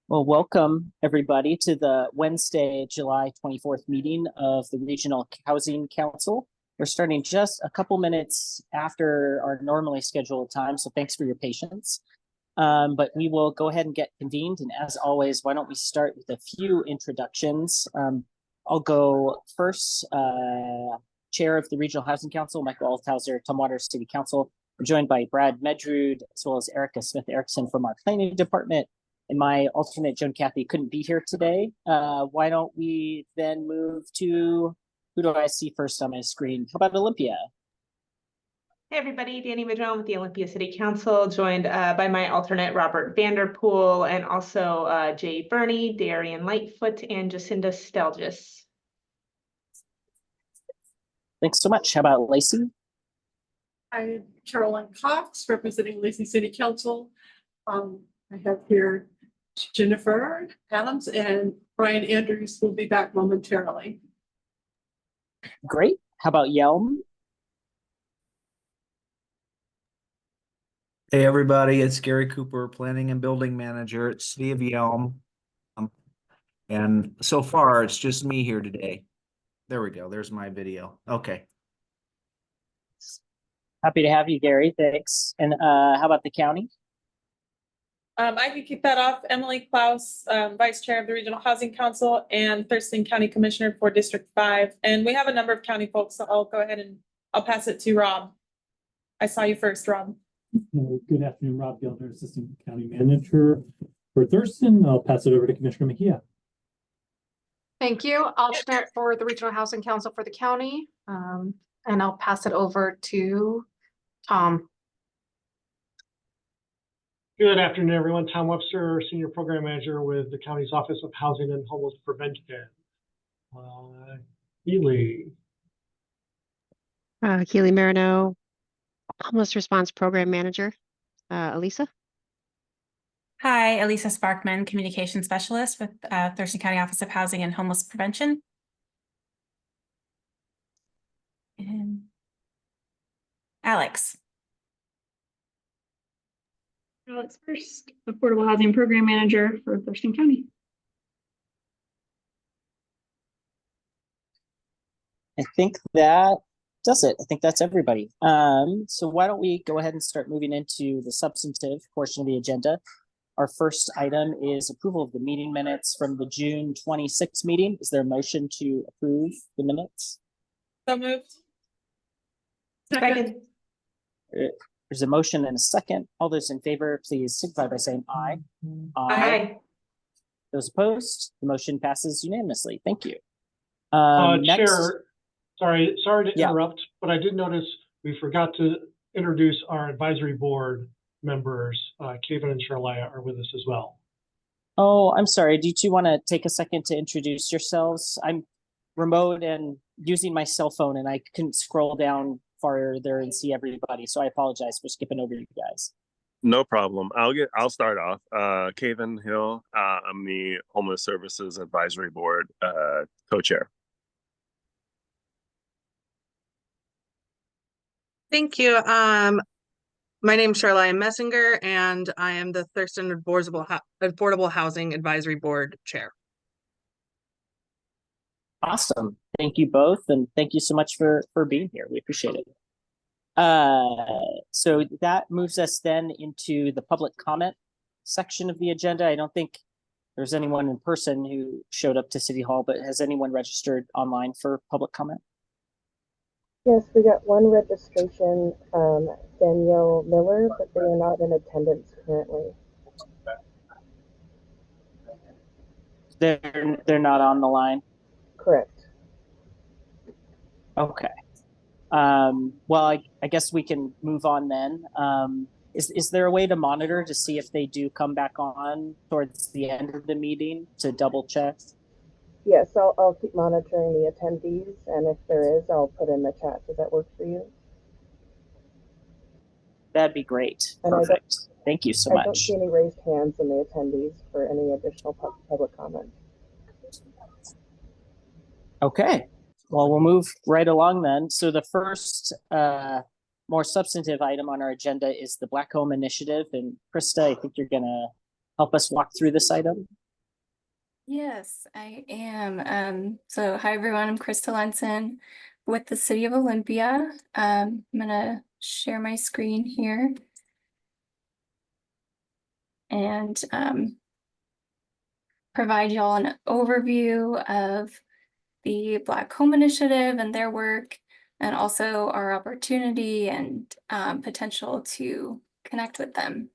Well, welcome everybody to the Wednesday, July 24th meeting of the Regional Housing Council. We're starting just a couple minutes after our normally scheduled time, so thanks for your patience. But we will go ahead and get convened. And as always, why don't we start with a few introductions? I'll go first. Chair of the Regional Housing Council, Michael Althauser, Tumwater City Council. We're joined by Brad Medrud, as well as Erica Smith-Erickson from our planning department. And my alternate, Joan Cathy, couldn't be here today. Why don't we then move to, who do I see first on my screen? How about Olympia? Hey everybody, Danny Madrone with the Olympia City Council, joined by my alternate Robert Vanderpool, and also Jay Burney, Darian Lightfoot, and Jacinda Stelgis. Thanks so much. How about Lacey? I'm Carolyn Cox, representing Lacey City Council. I have here Jennifer Adams, and Brian Andrews will be back momentarily. Great. How about Yelm? Hey everybody, it's Gary Cooper, Planning and Building Manager at City of Yelm. And so far, it's just me here today. There we go. There's my video. Okay. Happy to have you, Gary. Thanks. And how about the county? I can kick that off. Emily Klaus, Vice Chair of the Regional Housing Council and Thurston County Commissioner for District 5. And we have a number of county folks, so I'll go ahead and I'll pass it to Rob. I saw you first, Rob. Good afternoon, Rob Gilder, Assistant County Manager for Thurston. I'll pass it over to Commissioner Mejia. Thank you. Alternate for the Regional Housing Council for the county. And I'll pass it over to Tom. Good afternoon, everyone. Tom Webster, Senior Program Manager with the county's Office of Housing and Homeless Prevention. Ely. Keely Marino, Homeless Response Program Manager. Elisa. Hi, Elisa Sparkman, Communication Specialist with Thurston County Office of Housing and Homeless Prevention. And Alex. Alex First, Affordable Housing Program Manager for Thurston County. I think that does it. I think that's everybody. So why don't we go ahead and start moving into the substantive portion of the agenda. Our first item is approval of the meeting minutes from the June 26th meeting. Is there a motion to approve the minutes? So moved. Second. There's a motion and a second. All those in favor, please signify by saying aye. Aye. Those opposed, the motion passes unanimously. Thank you. Next, Chair, sorry to interrupt, but I did notice we forgot to introduce our advisory board members. Kevin and Charlia are with us as well. Oh, I'm sorry. Do you two want to take a second to introduce yourselves? I'm remote and using my cell phone, and I couldn't scroll down farther and see everybody. So I apologize for skipping over you guys. No problem. I'll start off. Kevin Hill. I'm the Homeless Services Advisory Board co-chair. Thank you. My name is Charlia Messinger, and I am the Thurston Affordable Housing Advisory Board Chair. Awesome. Thank you both, and thank you so much for being here. We appreciate it. So that moves us then into the public comment section of the agenda. I don't think there's anyone in person who showed up to City Hall, but has anyone registered online for public comment? Yes, we got one registration, Danielle Miller, but they are not in attendance currently. They're not on the line? Correct. Okay. Well, I guess we can move on then. Is there a way to monitor to see if they do come back on towards the end of the meeting to double check? Yes, I'll keep monitoring the attendees, and if there is, I'll put in the chat. Does that work for you? That'd be great. And perfect. Thank you so much. I don't see any raised hands in the attendees for any additional public comment. Okay. Well, we'll move right along then. So the first more substantive item on our agenda is the Black Home Initiative. And Krista, I think you're going to help us walk through this item? Yes, I am. So hi everyone, I'm Krista Lenson with the City of Olympia. I'm gonna share my screen here. And provide y'all an overview of the Black Home Initiative and their work, and also our opportunity and potential to connect with them.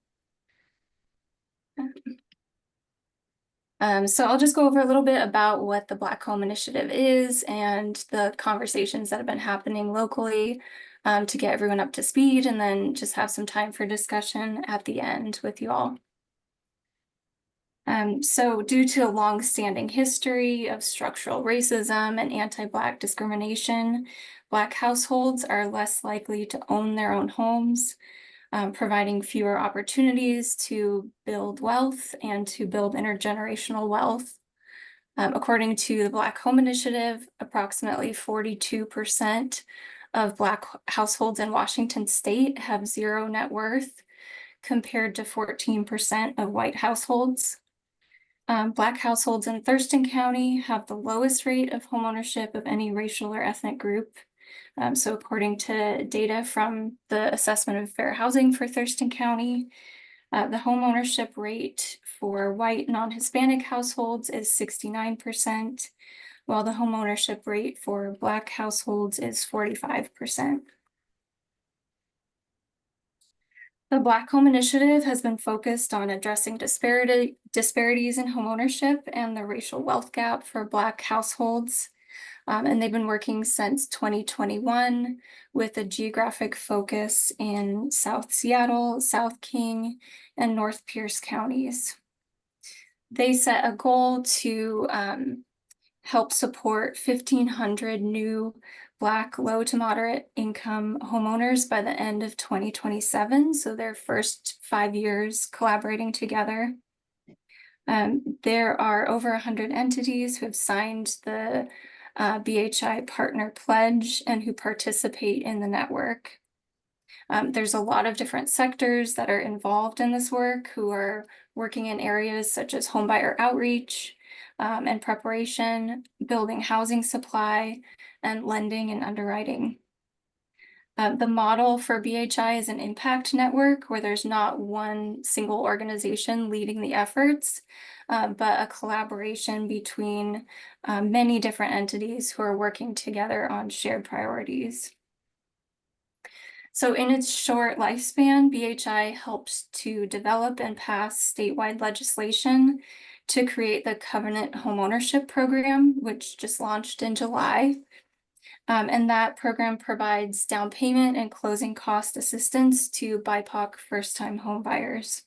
So I'll just go over a little bit about what the Black Home Initiative is and the conversations that have been happening locally to get everyone up to speed, and then just have some time for discussion at the end with you all. So due to a long-standing history of structural racism and anti-Black discrimination, Black households are less likely to own their own homes, providing fewer opportunities to build wealth and to build intergenerational wealth. According to the Black Home Initiative, approximately 42% of Black households in Washington state have zero net worth, compared to 14% of white households. Black households in Thurston County have the lowest rate of homeownership of any racial or ethnic group. So according to data from the Assessment of Fair Housing for Thurston County, the homeownership rate for white non-Hispanic households is 69%, while the homeownership rate for Black households is 45%. The Black Home Initiative has been focused on addressing disparities in homeownership and the racial wealth gap for Black households. And they've been working since 2021 with a geographic focus in South Seattle, South King, and North Pierce counties. They set a goal to help support 1,500 new Black low to moderate income homeowners by the end of 2027. So their first 5 years collaborating together. There are over 100 entities who have signed the BHI Partner Pledge and who participate in the network. There's a lot of different sectors that are involved in this work who are working in areas such as homebuyer outreach and preparation, building housing supply, and lending and underwriting. The model for BHI is an impact network where there's not one single organization leading the efforts, but a collaboration between many different entities who are working together on shared priorities. So in its short lifespan, BHI helps to develop and pass statewide legislation to create the Covenant Homeownership Program, which just launched in July. And that program provides down payment and closing cost assistance to BIPOC first-time home buyers.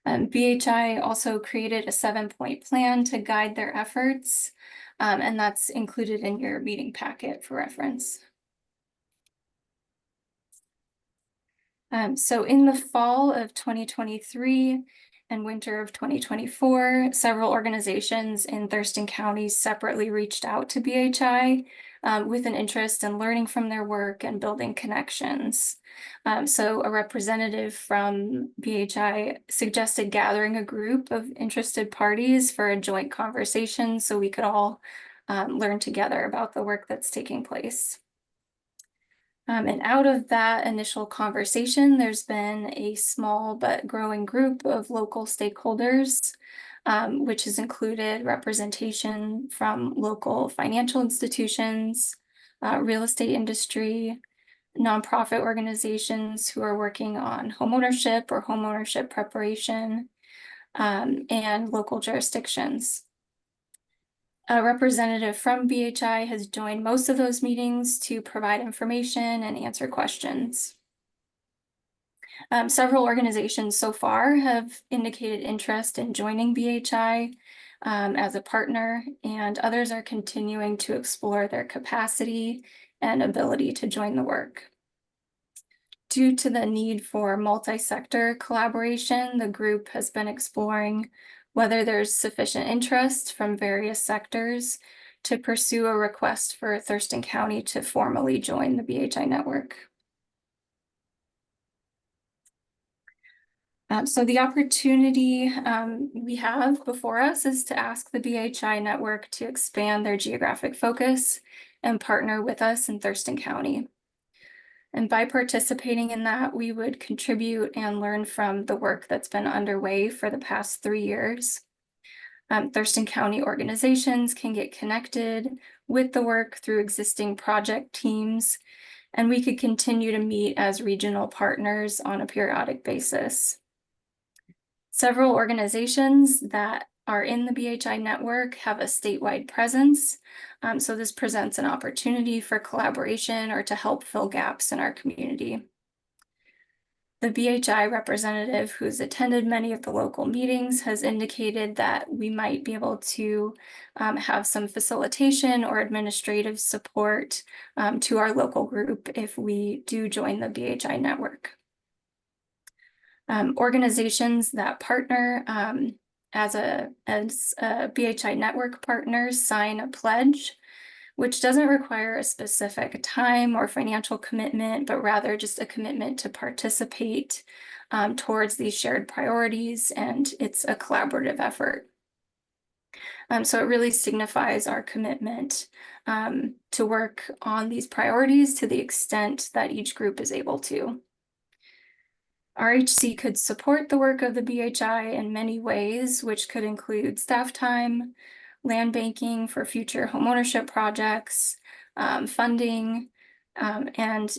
BHI also created a 7-point plan to guide their efforts, and that's included in your meeting packet for reference. So in the fall of 2023 and winter of 2024, several organizations in Thurston County separately reached out to BHI with an interest in learning from their work and building connections. So a representative from BHI suggested gathering a group of interested parties for a joint conversation so we could all learn together about the work that's taking place. And out of that initial conversation, there's been a small but growing group of local stakeholders, which has included representation from local financial institutions, real estate industry, nonprofit organizations who are working on homeownership or homeownership preparation, and local jurisdictions. A representative from BHI has joined most of those meetings to provide information and answer questions. Several organizations so far have indicated interest in joining BHI as a partner, and others are continuing to explore their capacity and ability to join the work. Due to the need for multi-sector collaboration, the group has been exploring whether there's sufficient interest from various sectors to pursue a request for Thurston County to formally join the BHI network. So the opportunity we have before us is to ask the BHI network to expand their geographic focus and partner with us in Thurston County. And by participating in that, we would contribute and learn from the work that's been underway for the past 3 years. Thurston County organizations can get connected with the work through existing project teams, and we could continue to meet as regional partners on a periodic basis. Several organizations that are in the BHI network have a statewide presence, so this presents an opportunity for collaboration or to help fill gaps in our community. The BHI representative who's attended many of the local meetings has indicated that we might be able to have some facilitation or administrative support to our local group if we do join the BHI network. Organizations that partner as a BHI network partners sign a pledge, which doesn't require a specific time or financial commitment, but rather just a commitment to participate towards these shared priorities, and it's a collaborative effort. So it really signifies our commitment to work on these priorities to the extent that each group is able to. RHC could support the work of the BHI in many ways, which could include staff time, land banking for future homeownership projects, funding, and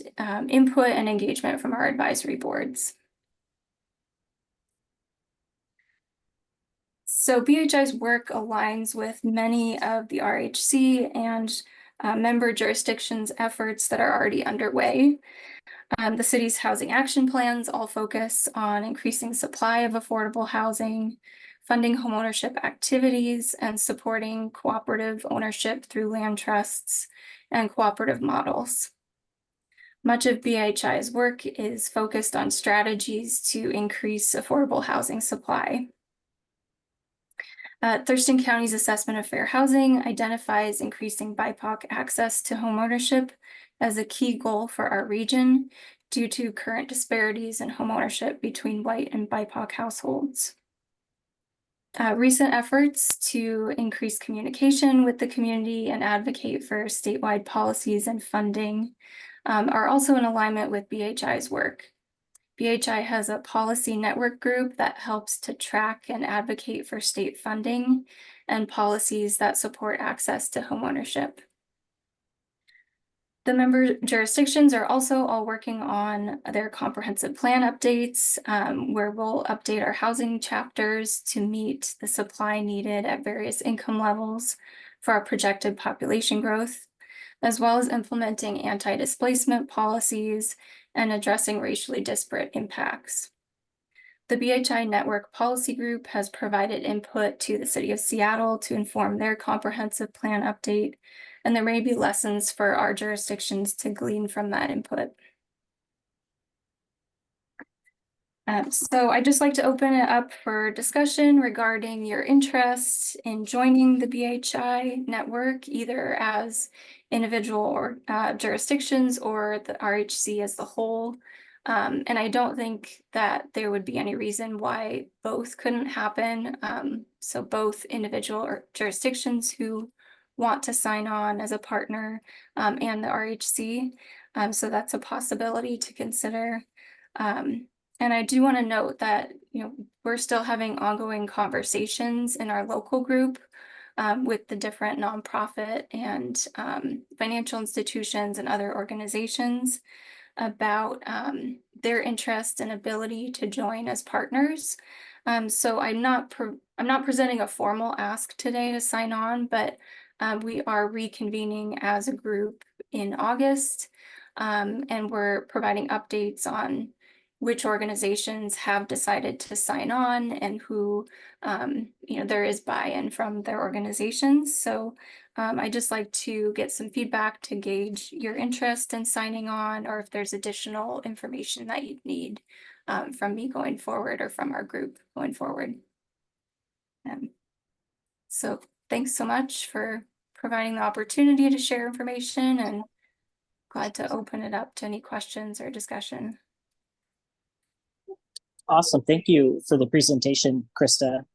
input and engagement from our advisory boards. So BHI's work aligns with many of the RHC and member jurisdictions' efforts that are already underway. The city's housing action plans all focus on increasing supply of affordable housing, funding homeownership activities, and supporting cooperative ownership through land trusts and cooperative models. Much of BHI's work is focused on strategies to increase affordable housing supply. Thurston County's assessment of fair housing identifies increasing BIPOC access to homeownership as a key goal for our region due to current disparities in homeownership between white and BIPOC households. Recent efforts to increase communication with the community and advocate for statewide policies and funding are also in alignment with BHI's work. BHI has a policy network group that helps to track and advocate for state funding and policies that support access to homeownership. The member jurisdictions are also all working on their comprehensive plan updates, where we'll update our housing chapters to meet the supply needed at various income levels for our projected population growth, as well as implementing anti-displacement policies and addressing racially disparate impacts. The BHI Network Policy Group has provided input to the City of Seattle to inform their comprehensive plan update, and there may be lessons for our jurisdictions to glean from that input. So I'd just like to open it up for discussion regarding your interest in joining the BHI network, either as individual or jurisdictions or the RHC as the whole. And I don't think that there would be any reason why both couldn't happen. So both individual or jurisdictions who want to sign on as a partner and the RHC. So that's a possibility to consider. And I do want to note that, we're still having ongoing conversations in our local group with the different nonprofit and financial institutions and other organizations about their interest and ability to join as partners. So I'm not presenting a formal ask today to sign on, but we are reconvening as a group in August, and we're providing updates on which organizations have decided to sign on and who, there is buy-in from their organizations. So I'd just like to get some feedback to gauge your interest in signing on, or if there's additional information that you'd need from me going forward or from our group going forward. So thanks so much for providing the opportunity to share information, and glad to open it up to any questions or discussion. Awesome. Thank you for the presentation, Krista.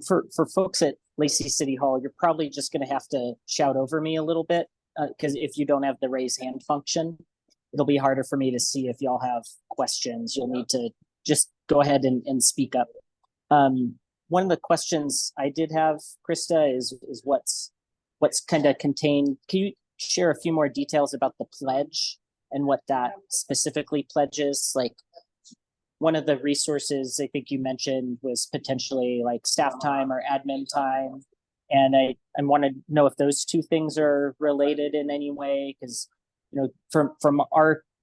For folks at Lacey City Hall, you're probably just going to have to shout over me a little bit because if you don't have the raise hand function, it'll be harder for me to see if y'all have questions. You'll need to just go ahead and speak up. One of the questions I did have, Krista, is what's kind of contained. Can you share a few more details about the pledge and what that specifically pledges? Like, one of the resources I think you mentioned was potentially like staff time or admin time. And I want to know if those two things are related in any way, because, you know, from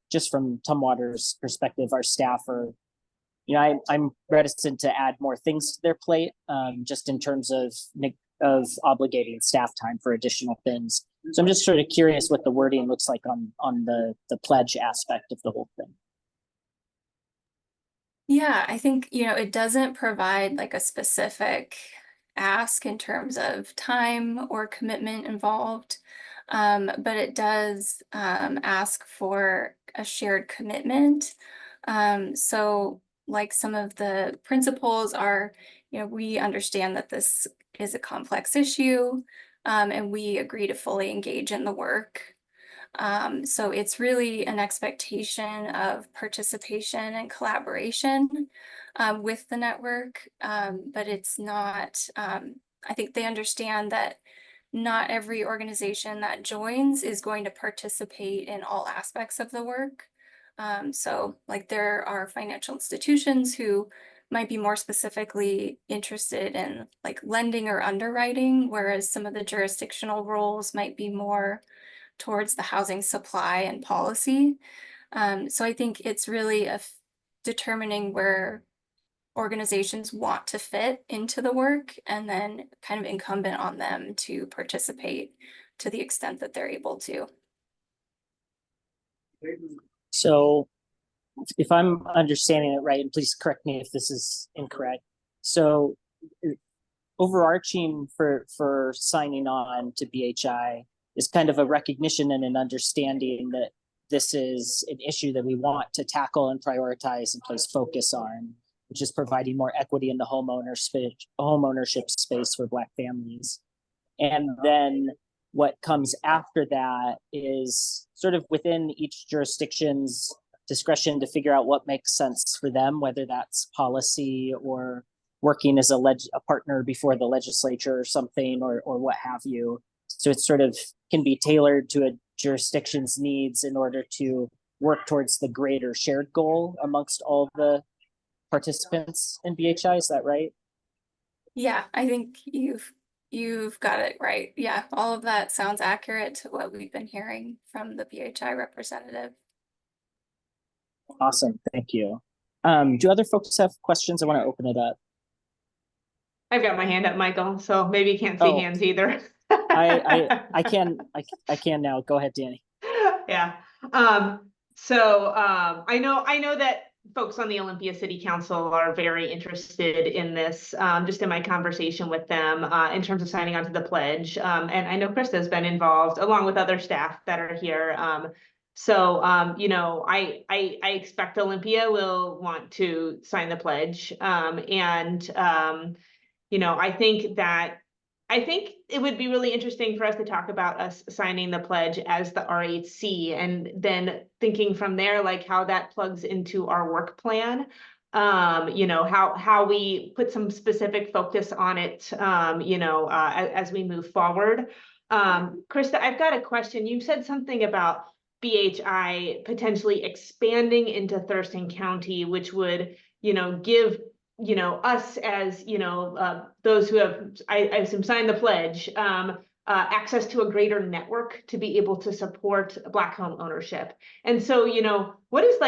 Tumwater's perspective, our staff are, you know, I'm reticent to add more things to their plate, just in terms of obligating staff time for additional things. So I'm just sort of curious what the wording looks like on the pledge aspect of the whole thing. Yeah, I think, you know, it doesn't provide like a specific ask in terms of time or commitment involved, but it does ask for a shared commitment. So like some of the principles are, you know, we understand that this is a complex issue, and we agree to fully engage in the work. So it's really an expectation of participation and collaboration with the network, but it's not, I think they understand that not every organization that joins is going to participate in all aspects of the work. So like there are financial institutions who might be more specifically interested in like lending or underwriting, whereas some of the jurisdictional roles might be more towards the housing supply and policy. So I think it's really determining where organizations want to fit into the work and then kind of incumbent on them to participate to the extent that they're able to. So if I'm understanding it right, and please correct me if this is incorrect. So overarching for signing on to BHI is kind of a recognition and an understanding that this is an issue that we want to tackle and prioritize and place focus on, which is providing more equity in the homeownership space for Black families. And then what comes after that is sort of within each jurisdiction's discretion to figure out what makes sense for them, whether that's policy or working as a partner before the legislature or something, or what have you. So it sort of can be tailored to a jurisdiction's needs in order to work towards the greater shared goal amongst all the participants in BHI. Is that right? Yeah, I think you've got it right. Yeah, all of that sounds accurate to what we've been hearing from the BHI representative. Awesome, thank you. Do other folks have questions? I want to open it up. I've got my hand up, Michael, so maybe you can't see hands either. I can now. Go ahead, Danny. Yeah. I know that folks on the Olympia City Council are very interested in this, just in my conversation with them, in terms of signing on to the pledge. And I know Krista has been involved along with other staff that are here. You know, I expect Olympia will want to sign the pledge. You know, I think it would be really interesting for us to talk about us signing the pledge as the RHC and then thinking from there, like how that plugs into our work plan. You know, how we put some specific focus on it, you know, as we move forward. Krista, I've got a question. You said something about BHI potentially expanding into Thurston County, which would, you know, give, you know, us as, you know, those who have, I assume, signed the pledge, access to a greater network to be able to support Black home ownership. And so, you know, what do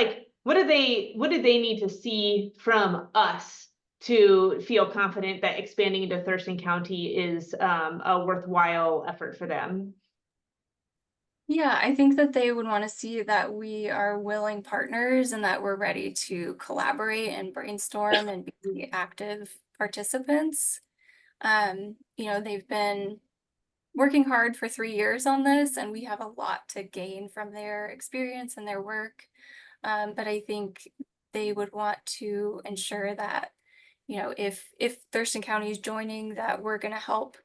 they need to see from us to feel confident that expanding into Thurston County is a worthwhile effort for them? Yeah, I think that they would want to see that we are willing partners and that we're ready to collaborate and brainstorm and be active participants. You know, they've been working hard for 3 years on this, and we have a lot to gain from their experience and their work. But I think they would want to ensure that, you know, if Thurston County is joining, that we're going to help,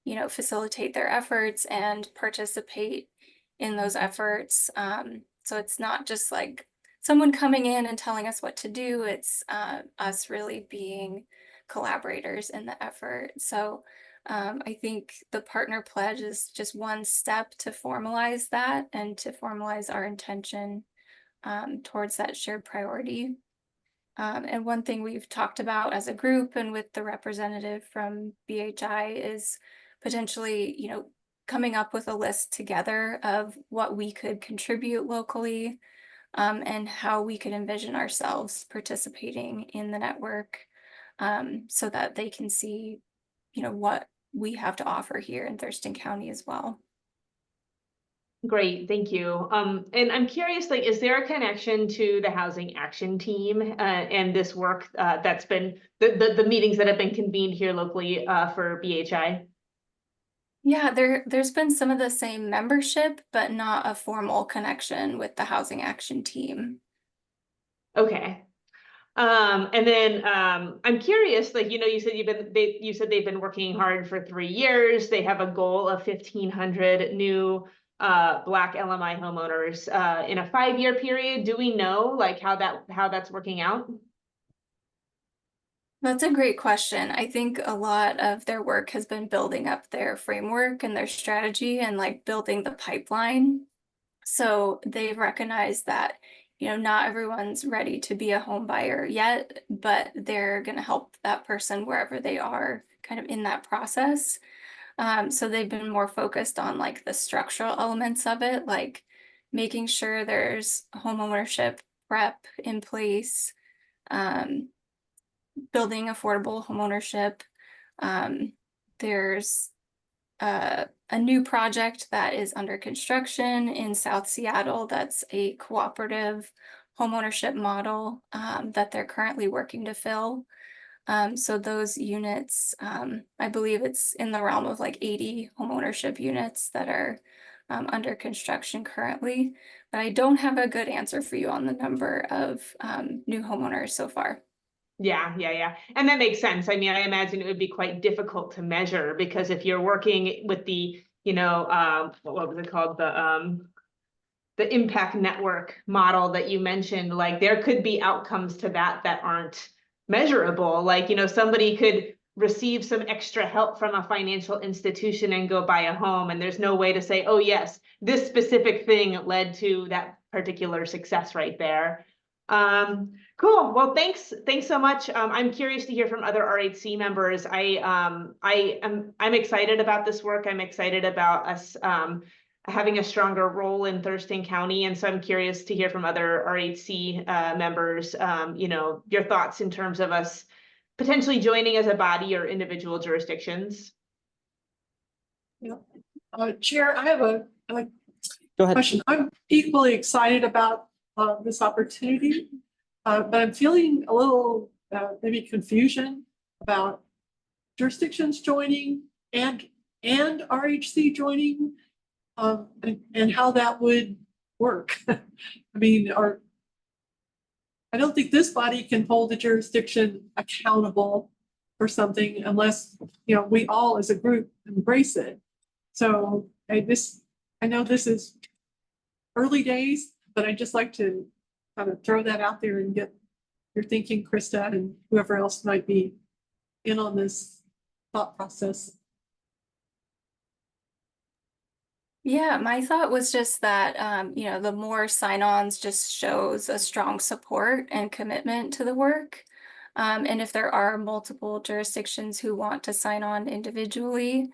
you know, facilitate their efforts and participate in those efforts. So it's not just like someone coming in and telling us what to do. It's us really being collaborators in the effort. So I think the partner pledge is just one step to formalize that and to formalize our intention towards that shared priority. And one thing we've talked about as a group and with the representative from BHI is potentially, you know, coming up with a list together of what we could contribute locally, and how we could envision ourselves participating in the network, so that they can see, you know, what we have to offer here in Thurston County as well. Great, thank you. And I'm curious, like, is there a connection to the Housing Action Team and this work that's been the meetings that have been convened here locally for BHI? Yeah, there's been some of the same membership, but not a formal connection with the Housing Action Team. Okay. And then I'm curious, like, you know, you said you said they've been working hard for 3 years. They have a goal of 1,500 new Black LMI homeowners in a 5-year period. Do we know like how that's working out? That's a great question. I think a lot of their work has been building up their framework and their strategy and like building the pipeline. So they've recognized that, you know, not everyone's ready to be a home buyer yet, but they're going to help that person wherever they are kind of in that process. So they've been more focused on like the structural elements of it, like making sure there's homeownership prep in place, building affordable homeownership. There's a new project that is under construction in South Seattle that's a cooperative homeownership model that they're currently working to fill. So those units, I believe it's in the realm of like 80 homeownership units that are under construction currently. But I don't have a good answer for you on the number of new homeowners so far. Yeah. And that makes sense. I mean, I imagine it would be quite difficult to measure because if you're working with the, you know, what was it called? The impact network model that you mentioned, like there could be outcomes to that aren't measurable. Like, you know, somebody could receive some extra help from a financial institution and go buy a home. And there's no way to say, oh yes, this specific thing led to that particular success right there. Cool. Well, thanks so much. I'm curious to hear from other RHC members. I'm excited about this work. I'm excited about us having a stronger role in Thurston County, and so I'm curious to hear from other RHC members. You know, your thoughts in terms of us potentially joining as a body or individual jurisdictions. Yeah. Chair, I have a Go ahead. question. I'm equally excited about this opportunity, but I'm feeling a little maybe confusion about jurisdictions joining and RHC joining, and how that would work. I mean, I don't think this body can hold the jurisdiction accountable for something unless, you know, we all as a group embrace it. So I know this is early days, but I'd just like to kind of throw that out there and get your thinking, Krista, and whoever else might be in on this thought process. Yeah, my thought was just that, you know, the more sign-ons just shows a strong support and commitment to the work. And if there are multiple jurisdictions who want to sign on individually,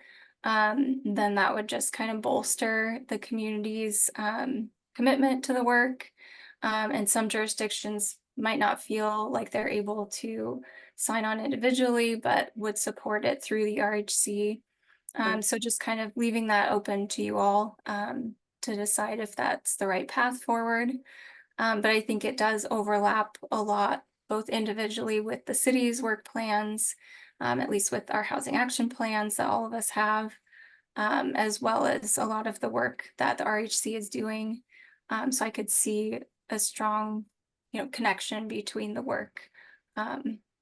then that would just kind of bolster the community's commitment to the work. And some jurisdictions might not feel like they're able to sign on individually, but would support it through the RHC. So just kind of leaving that open to you all to decide if that's the right path forward. But I think it does overlap a lot, both individually with the city's work plans, at least with our housing action plans that all of us have, as well as a lot of the work that the RHC is doing. So I could see a strong connection between the work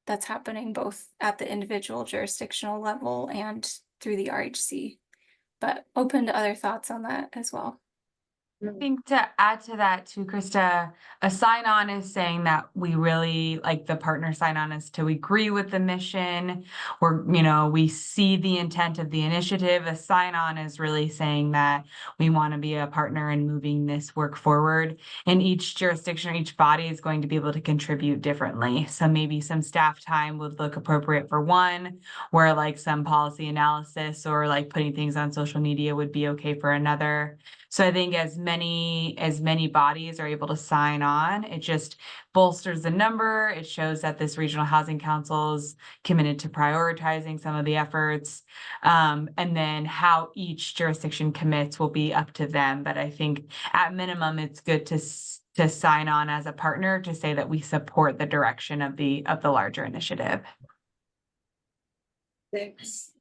that's happening both at the individual jurisdictional level and through the RHC. But open to other thoughts on that as well. I think to add to that too, Krista, a sign-on is saying that we really like the partner sign-on is to agree with the mission, or, we see the intent of the initiative. A sign-on is really saying that we want to be a partner in moving this work forward. And each jurisdiction, or each body is going to be able to contribute differently. So maybe some staff time would look appropriate for one, where like some policy analysis or like putting things on social media would be okay for another. So I think as many bodies are able to sign on, it just bolsters the number. It shows that this Regional Housing Council is committed to prioritizing some of the efforts. And then how each jurisdiction commits will be up to them. But I think at minimum, it's good to sign on as a partner to say that we support the direction of the larger initiative. Thanks.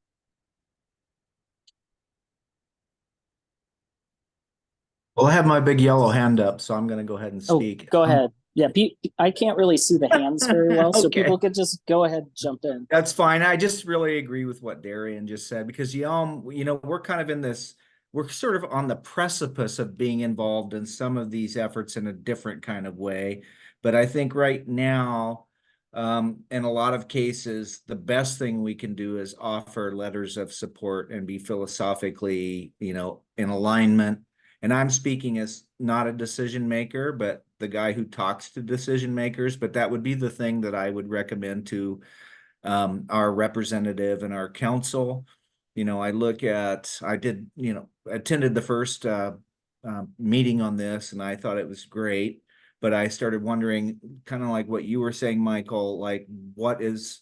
Well, I have my big yellow hand up, so I'm going to go ahead and speak. Go ahead. Yeah, I can't really see the hands very well, so Okay. people could just go ahead and jump in. That's fine. I just really agree with what Darian just said, because Yelm, we're kind of in this, we're sort of on the precipice of being involved in some of these efforts in a different kind of way. But I think right now, in a lot of cases, the best thing we can do is offer letters of support and be philosophically, in alignment. And I'm speaking as not a decision maker, but the guy who talks to decision makers. But that would be the thing that I would recommend to our representative and our council. I attended the first meeting on this, and I thought it was great. But I started wondering, kind of like what you were saying, Michael, like what is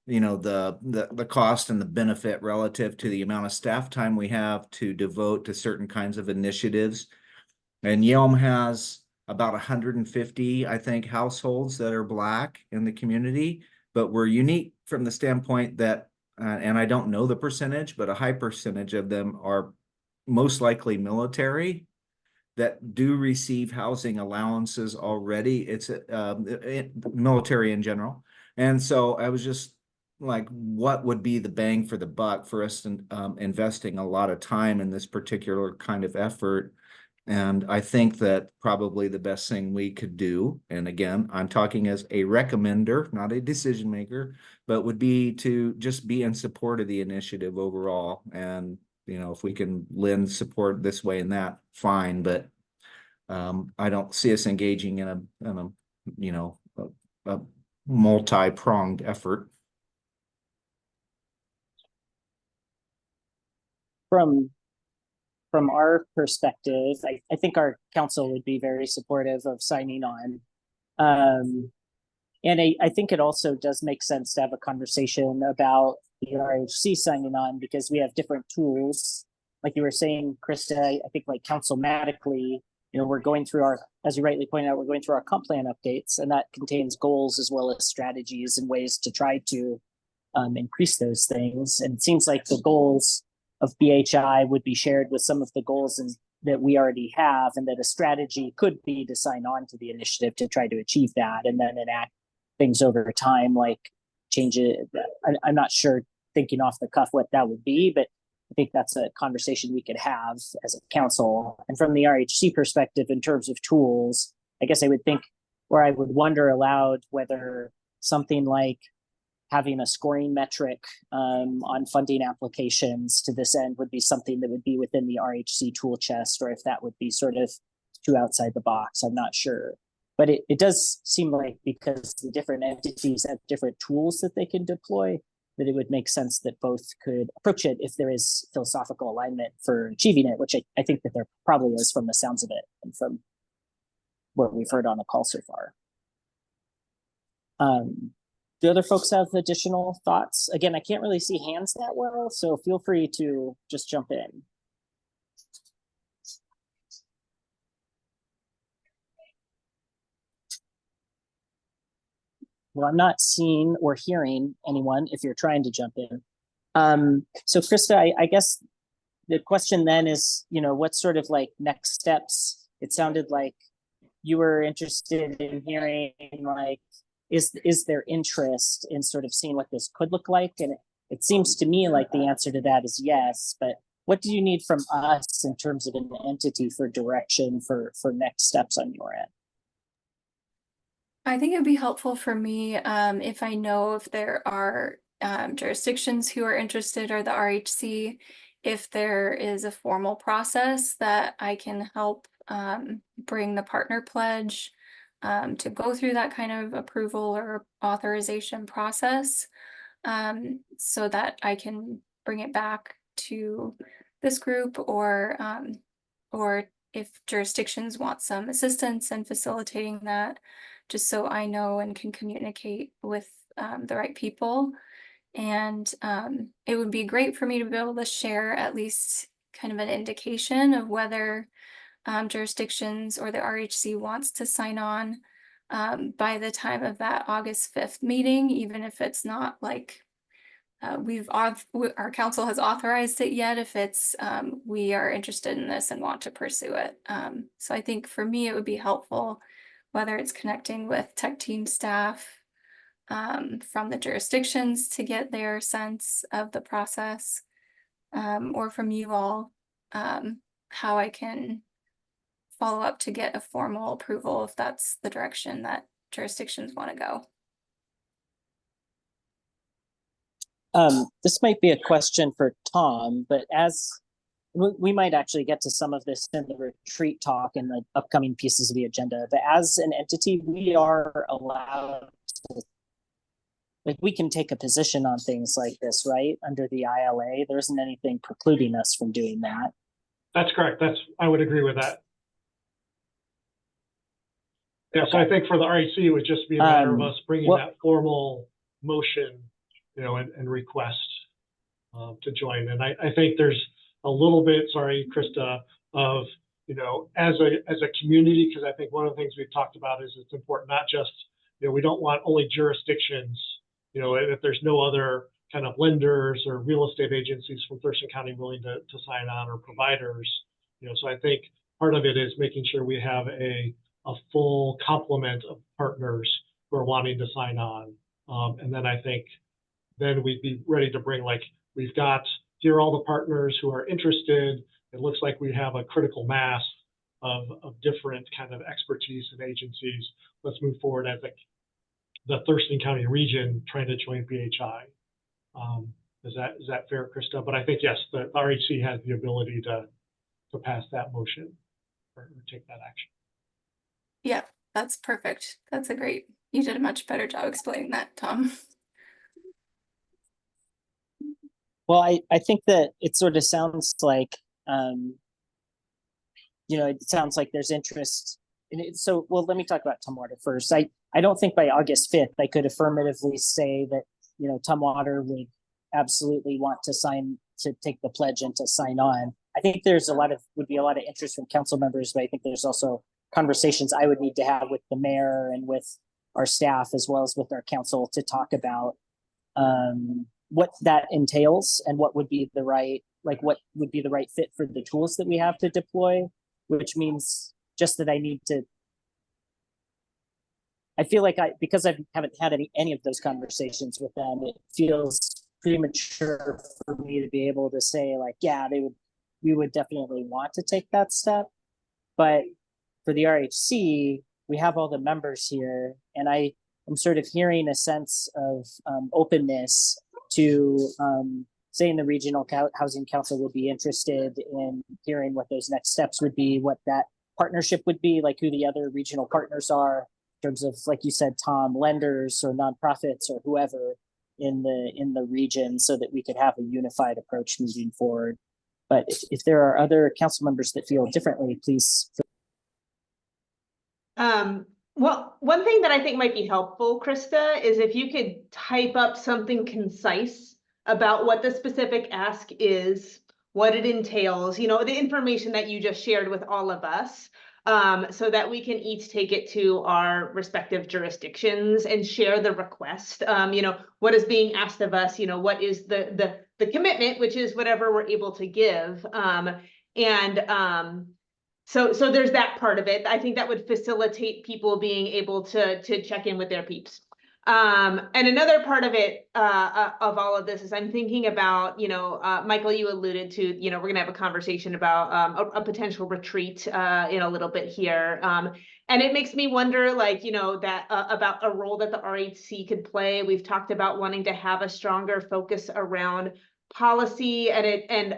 the cost and the benefit relative to the amount of staff time we have to devote to certain kinds of initiatives. And Yelm has about 150, I think, households that are Black in the community, but we're unique from the standpoint that, and I don't know the percentage, but a high percentage of them are most likely military that do receive housing allowances already. It's military in general. And so I was just like, what would be the bang for the buck for us investing a lot of time in this particular kind of effort? And I think that probably the best thing we could do, and again, I'm talking as a recommender, not a decision maker, but would be to just be in support of the initiative overall. And, if we can lend support this way and that, fine. But I don't see us engaging in a multi-pronged effort. From our perspective, I think our council would be very supportive of signing on. And I think it also does make sense to have a conversation about the RHC signing on, because we have different tools. Like you were saying, Krista, I think like councilmatically, we're going through as you rightly pointed out, we're going through our comp plan updates, and that contains goals as well as strategies and ways to try to increase those things. And it seems like the goals of BHI would be shared with some of the goals that we already have, and that a strategy could be to sign on to the initiative to try to achieve that, and then enact things over time, like change it. I'm not sure, thinking off the cuff, what that would be, but I think that's a conversation we could have as a council. And from the RHC perspective, in terms of tools, I guess I would think, or I would wonder aloud, whether something like having a scoring metric on funding applications to this end would be something that would be within the RHC tool chest, or if that would be sort of too outside the box. I'm not sure. But it does seem like, because the different entities have different tools that they can deploy, that it would make sense that both could approach it if there is philosophical alignment for achieving it, which I think that there probably is from the sounds of it and from what we've heard on the call so far. Do other folks have additional thoughts? Again, I can't really see hands that well, so feel free to just jump in. Well, I'm not seeing or hearing anyone if you're trying to jump in. So Krista, I guess the question then is, what sort of like next steps? It sounded like you were interested in hearing, like, is there interest in sort of seeing what this could look like? And it seems to me like the answer to that is yes, but what do you need from us in terms of an entity for direction for next steps on your end? I think it'd be helpful for me if I know if there are jurisdictions who are interested, or the RHC, if there is a formal process that I can help bring the partner pledge to go through that kind of approval or authorization process, so that I can bring it back to this group, or if jurisdictions want some assistance in facilitating that, just so I know and can communicate with the right people. And it would be great for me to be able to share at least kind of an indication of whether jurisdictions or the RHC wants to sign on by the time of that August 5th meeting, even if it's not like our council has authorized it yet, if it's we are interested in this and want to pursue it. So I think for me, it would be helpful, whether it's connecting with tech team staff from the jurisdictions to get their sense of the process, or from you all, how I can follow up to get a formal approval if that's the direction that jurisdictions want to go. This might be a question for Tom, but as we might actually get to some of this in the retreat talk and the upcoming pieces of the agenda, but as an entity, we are allowed to, like, we can take a position on things like this, right? Under the ILA, there isn't anything precluding us from doing that. That's correct. I would agree with that. Yeah, so I think for the RHC, it would just be a matter of us bringing that formal motion, and request to join. And I think there's a little bit, sorry, Krista, of, as a community, because I think one of the things we've talked about is it's important, not just, we don't want only jurisdictions, if there's no other kind of lenders or real estate agencies from Thurston County willing to sign on, or providers, so I think part of it is making sure we have a full complement of partners who are wanting to sign on. And then I think then we'd be ready to bring, like, we've got here all the partners who are interested. It looks like we have a critical mass of different kind of expertise and agencies. Let's move forward as the Thurston County region trying to join BHI. Is that fair, Krista? But I think, yes, the RHC has the ability to pass that motion or take that action. Yeah, that's perfect. You did a much better job explaining that, Tom. Well, I think that it sort of sounds like, it sounds like there's interest in it. So, well, let me talk about Tumwater first. I don't think by August 5th, I could affirmatively say that, Tumwater would absolutely want to take the pledge and to sign on. I think would be a lot of interest from council members, but I think there's also conversations I would need to have with the mayor and with our staff, as well as with our council, to talk about what that entails and what would be the right fit for the tools that we have to deploy, which means just that I feel like because I haven't had any of those conversations with them, it feels premature for me to be able to say, like, yeah, we would definitely want to take that step. But for the RHC, we have all the members here, and I'm sort of hearing a sense of openness to saying the Regional Housing Council would be interested in hearing what those next steps would be, what that partnership would be, like who the other regional partners are in terms of, like you said, Tom, lenders or nonprofits or whoever in the region, so that we could have a unified approach moving forward. But if there are other council members that feel differently, please. Well, one thing that I think might be helpful, Krista, is if you could type up something concise about what the specific ask is, what it entails, the information that you just shared with all of us, so that we can each take it to our respective jurisdictions and share the request. What is being asked of us, what is the commitment, which is whatever we're able to give. so there's that part of it. I think that would facilitate people being able to check in with their peeps. And another part of it, of all of this is I'm thinking about, Michael, you alluded to, we're going to have a conversation about a potential retreat in a little bit here. And it makes me wonder, like, that about a role that the RHC could play. We've talked about wanting to have a stronger focus around policy, and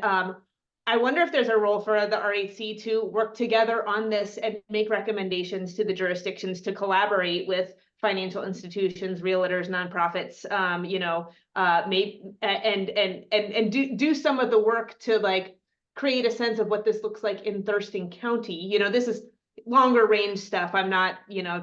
I wonder if there's a role for the RHC to work together on this and make recommendations to the jurisdictions to collaborate with financial institutions, realtors, nonprofits, do some of the work to like create a sense of what this looks like in Thurston County. This is longer range stuff. I'm not,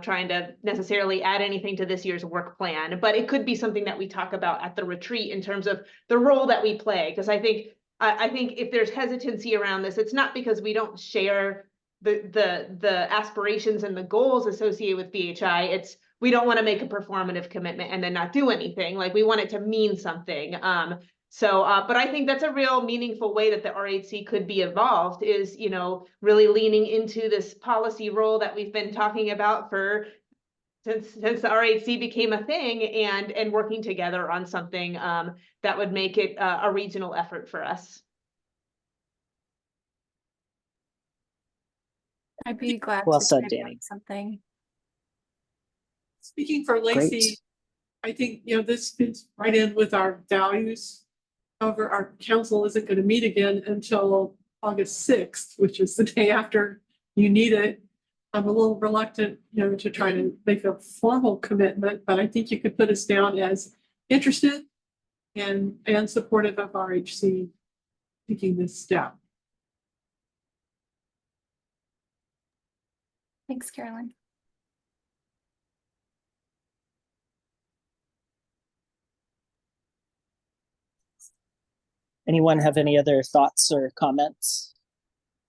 trying to necessarily add anything to this year's work plan, but it could be something that we talk about at the retreat in terms of the role that we play. Because I think if there's hesitancy around this, it's not because we don't share the aspirations and the goals associated with BHI. It's we don't want to make a performative commitment and then not do anything. Like, we want it to mean something. But I think that's a real meaningful way that the RHC could be involved is, really leaning into this policy role that we've been talking about since the RHC became a thing, and working together on something that would make it a regional effort for us. I'd be glad Well to said, try to Danny. add something. Speaking for Lacey, I think, this fits right in with our values. However, our council isn't going to meet again until August 6th, which is the day after you need it. I'm a little reluctant, to try to make a formal commitment, but I think you could put us down as interested and supportive of RHC taking this step. Thanks, Carolyn. Anyone have any other thoughts or comments?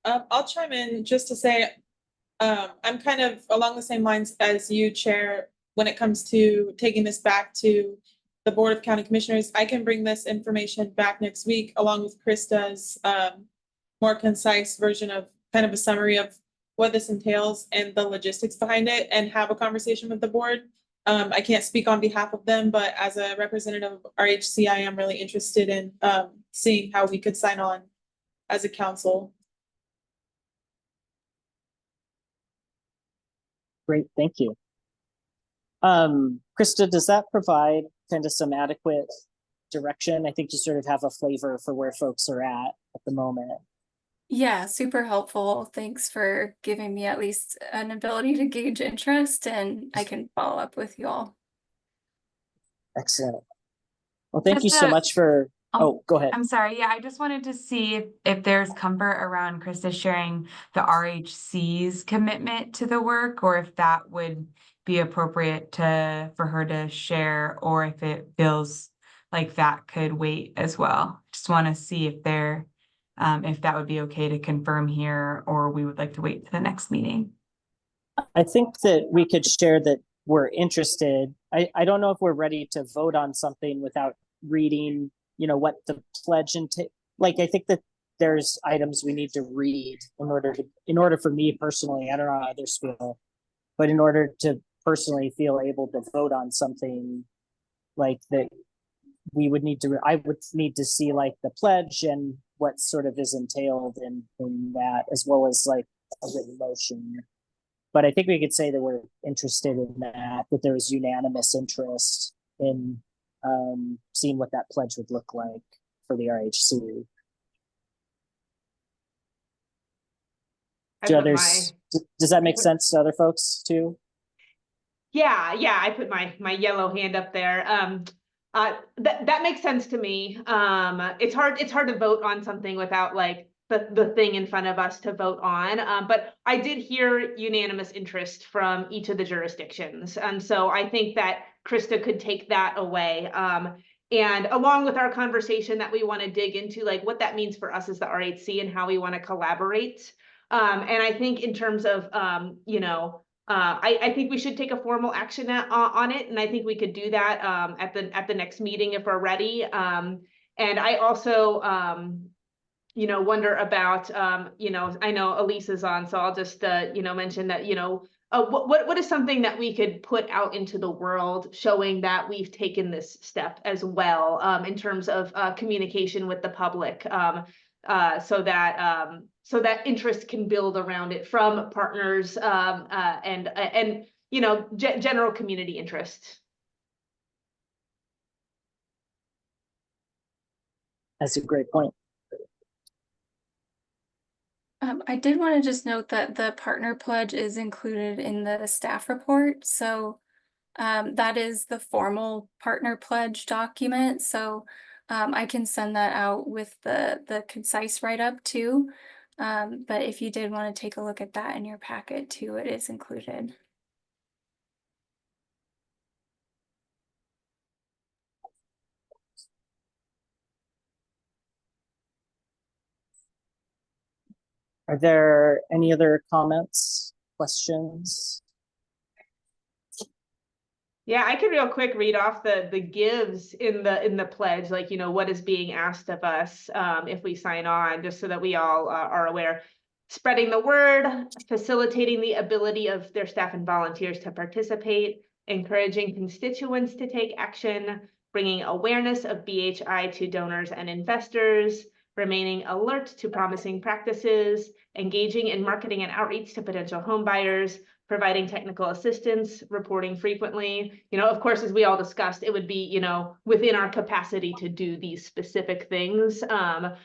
I'll chime in just to say, I'm kind of along the same lines as you, Chair, when it comes to taking this back to the Board of County Commissioners. I can bring this information back next week along with Krista's more concise version of kind of a summary of what this entails and the logistics behind it, and have a conversation with the board. I can't speak on behalf of them, but as a representative of RHC, I am really interested in seeing how we could sign on as a council. Great, thank you. Krista, does that provide kind of some adequate direction? I think you sort of have a flavor for where folks are at the moment. Yeah, super helpful. Thanks for giving me at least an ability to gauge interest, and I can follow up with you all. Excellent. Well, thank you so much for, go ahead. I'm sorry. Yeah, I just wanted to see if there's comfort around Krista sharing the RHC's commitment to the work, or if that would be appropriate for her to share, or if it feels like that could wait as well. Just want to see if that would be okay to confirm here, or we would like to wait to the next meeting. I think that we could share that we're interested. I don't know if we're ready to vote on something without reading, what the pledge like, I think that there's items we need to read in order for me personally, I don't know how others feel, but in order to personally feel able to vote on something like that, I would need to see like the pledge and what sort of is entailed in that, as well as like a written motion. But I think we could say that we're interested in that there is unanimous interest in seeing what that pledge would look like for the RHC. Does that make sense to other folks too? Yeah, I put my yellow hand up there. That makes sense to me. It's hard to vote on something without like the thing in front of us to vote on. But I did hear unanimous interest from each of the jurisdictions. And so I think that Krista could take that away. And along with our conversation that we want to dig into, like what that means for us as the RHC and how we want to collaborate. And I think in terms of, I think we should take a formal action on it. And I think we could do that at the next meeting if we're ready. And I also, wonder about, I know Elise is on, so I'll just, mention that, what is something that we could put out into the world showing that we've taken this step as well, in terms of communication with the public, so that interest can build around it from partners, and general community interest. That's a great point. I did want to just note that the partner pledge is included in the staff report. So that is the formal partner pledge document. So I can send that out with the concise write-up too. But if you did want to take a look at that in your packet too, it is included. Are there any other comments, questions? Yeah, I could real quick read off the gives in the pledge, like, what is being asked of us if we sign on, just so that we all are aware. Spreading the word, facilitating the ability of their staff and volunteers to participate, encouraging constituents to take action, bringing awareness of BHI to donors and investors, remaining alert to promising practices, engaging in marketing and outreach to potential home buyers, providing technical assistance, reporting frequently. Of course, as we all discussed, it would be, within our capacity to do these specific things. But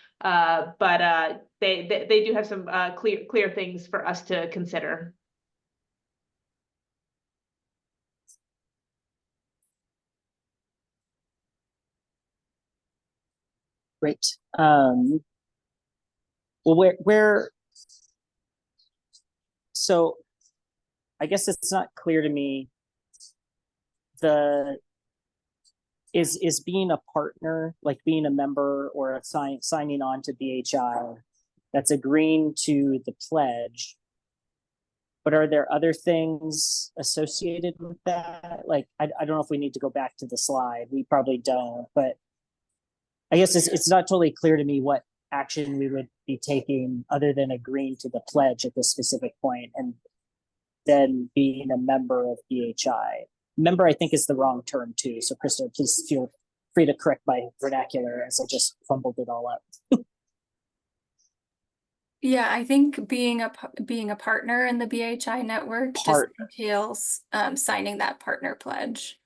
they do have some clear things for us to consider. Great. Well, so I guess it's not clear to me, is being a partner, like being a member or signing on to BHI, that's agreeing to the pledge. But are there other things associated with that? Like, I don't know if we need to go back to the slide. We probably don't, but I guess it's not totally clear to me what action we would be taking other than agreeing to the pledge at this specific point and then being a member of BHI. Member, I think, is the wrong term too. So Krista, please feel free to correct my vernacular as I just fumbled it all up. Yeah, I think being a partner in the BHI network just entails signing that partner pledge.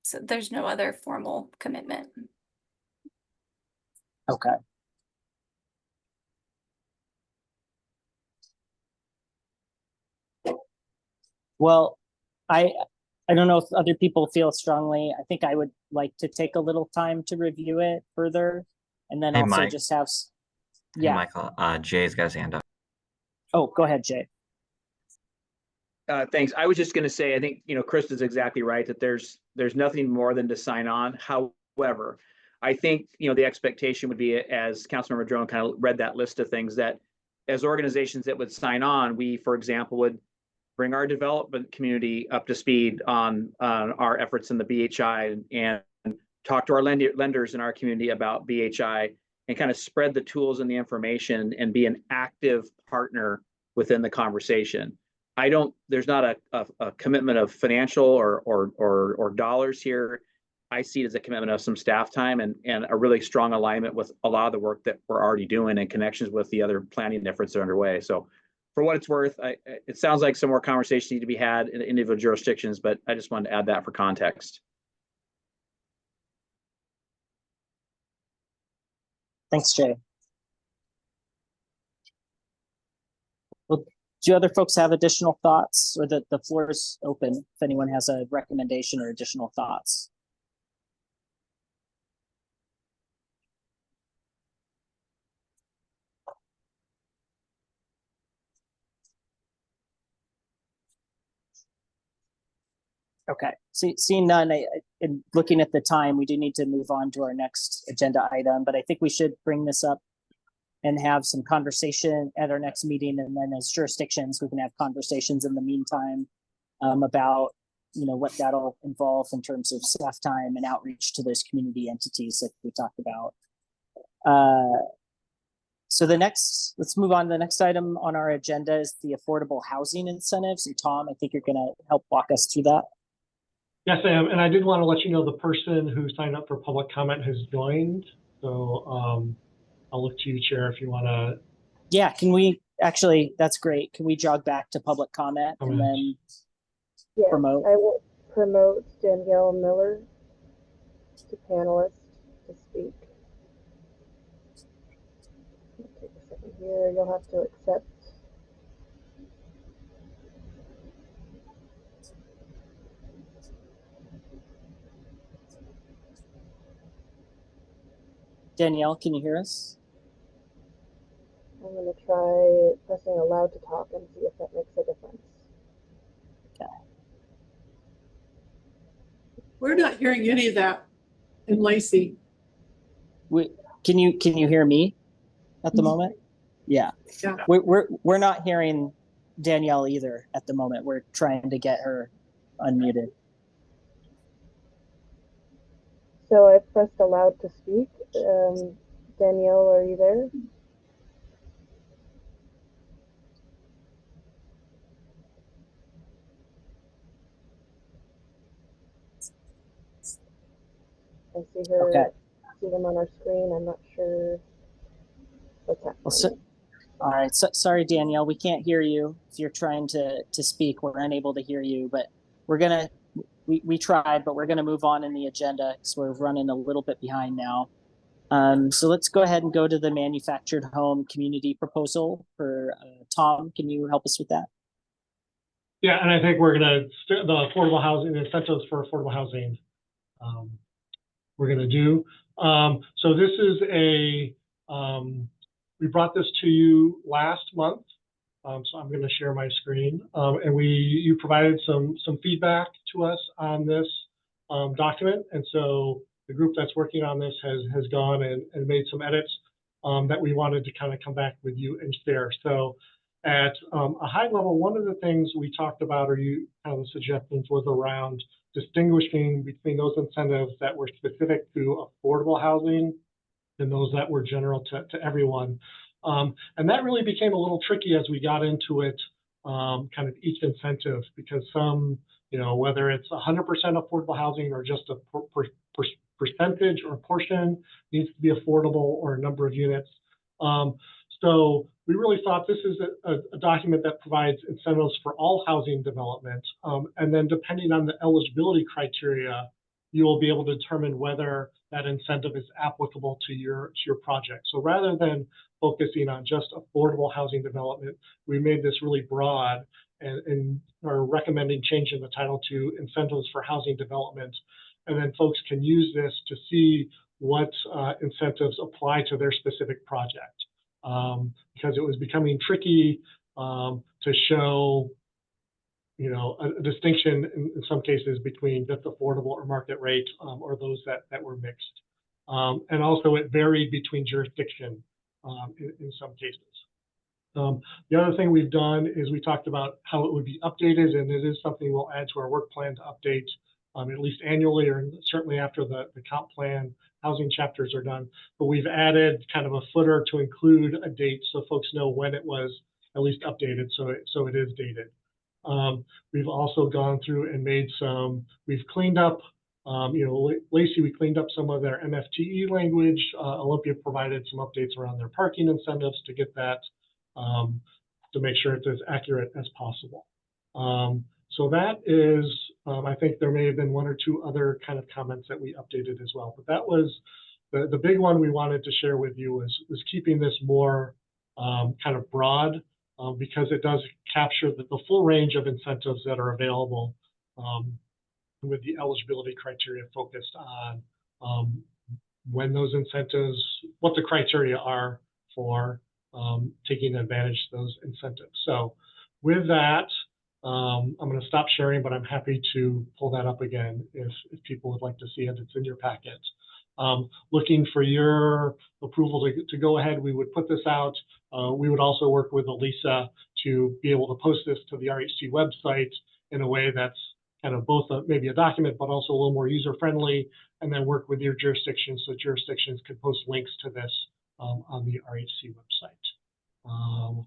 So there's no other formal commitment. Okay. Well, I don't know if other people feel strongly. I think I would like to take a little time to review it further, and then also Mike. just have. Hey, Michael, Jay's got his hand up. Oh, go ahead, Jay. Thanks. I was just going to say, I think, Krista's exactly right that there's nothing more than to sign on. However, I think, the expectation would be, as Councilmember Drone kind of read that list of things, that as organizations that would sign on, we, for example, would bring our development community up to speed on our efforts in the BHI and talk to our lenders in our community about BHI and kind of spread the tools and the information and be an active partner within the conversation. There's not a commitment of financial or dollars here. I see it as a commitment of some staff time and a really strong alignment with a lot of the work that we're already doing and connections with the other planning efforts that are underway. So for what it's worth, it sounds like some more conversations need to be had in individual jurisdictions, but I just wanted to add that for context. Thanks, Jay. Well, do other folks have additional thoughts, or the floor is open if anyone has a recommendation or additional thoughts? Okay, seeing none, in looking at the time, we do need to move on to our next agenda item, but I think we should bring this up and have some conversation at our next meeting. And then as jurisdictions, we can have conversations in the meantime about, what that'll involve in terms of staff time and outreach to those community entities that we talked about. So let's move on. The next item on our agenda is the affordable housing incentives. And Tom, I think you're going to help walk us through that. Yes, I am. And I did want to let you know the person who signed up for public comment has joined. So I'll look to you, Chair, if you want to. Yeah, that's great. Can we jog back to public comment and then promote? I will promote Danielle Miller to panelist to speak. Take a second here. You'll have to accept. Danielle, can you hear us? I'm going to try pressing allow to talk and see if that makes a difference. Okay. We're not hearing any of that in Lacey. Can you hear me at the moment? Yeah. Yeah. We're not hearing Danielle either at the moment. We're trying to get her unmuted. So I pressed allowed to speak. Danielle, are you there? I see her. Okay. See them on our screen. I'm not sure what's happening. All right. Sorry, Danielle. We can't hear you. If you're trying to speak, we're unable to hear you. But we tried, but we're gonna move on in the agenda because we're running a little bit behind now. So let's go ahead and go to the manufactured home community proposal for Tom. Can you help us with that? Yeah, and I think we're gonna the affordable housing incentives for affordable housing. We're gonna do. So this is we brought this to you last month. So I'm gonna share my screen, and you provided some feedback to us on this document, and so the group that's working on this has gone and made some edits that we wanted to kind of come back with you and share. So at a high level, one of the things we talked about, or you kind of suggestions, was around distinguishing between those incentives that were specific to affordable housing and those that were general to everyone. And that really became a little tricky as we got into it, kind of each incentive, because some, whether it's 100% affordable housing or just a percentage or portion needs to be affordable, or a number of units. So we really thought this is a document that provides incentives for all housing development. And then depending on the eligibility criteria, you will be able to determine whether that incentive is applicable to your project. So rather than focusing on just affordable housing development, we made this really broad and are recommending changing the title to incentives for housing development. And then folks can use this to see what incentives apply to their specific project. Because it was becoming tricky to show, a distinction in some cases between just affordable or market rate, or those that were mixed. And also it varied between jurisdiction in some cases. The other thing we've done is we talked about how it would be updated, and it is something we'll add to our work plan to update at least annually, or certainly after the comp plan housing chapters are done. But we've added kind of a footer to include a date so folks know when it was at least updated, so it is dated. We've also gone through and we've cleaned up, Lacey, we cleaned up some of their MFTE language. Olympia provided some updates around their parking incentives to get that, to make sure it's as accurate as possible. So that is, I think there may have been one or two other kind of comments that we updated as well, but that was the big one we wanted to share with you was keeping this more kind of broad, because it does capture the full range of incentives that are available, with the eligibility criteria focused on when those incentives, what the criteria are for taking advantage of those incentives. So with that, I'm going to stop sharing, but I'm happy to pull that up again if people would like to see it. It's in your packet. Looking for your approval to go ahead, we would put this out. We would also work with Elisa to be able to post this to the RHC website in a way that's kind of both maybe a document, but also a little more user-friendly, and then work with your jurisdictions so jurisdictions could post links to this on the RHC website.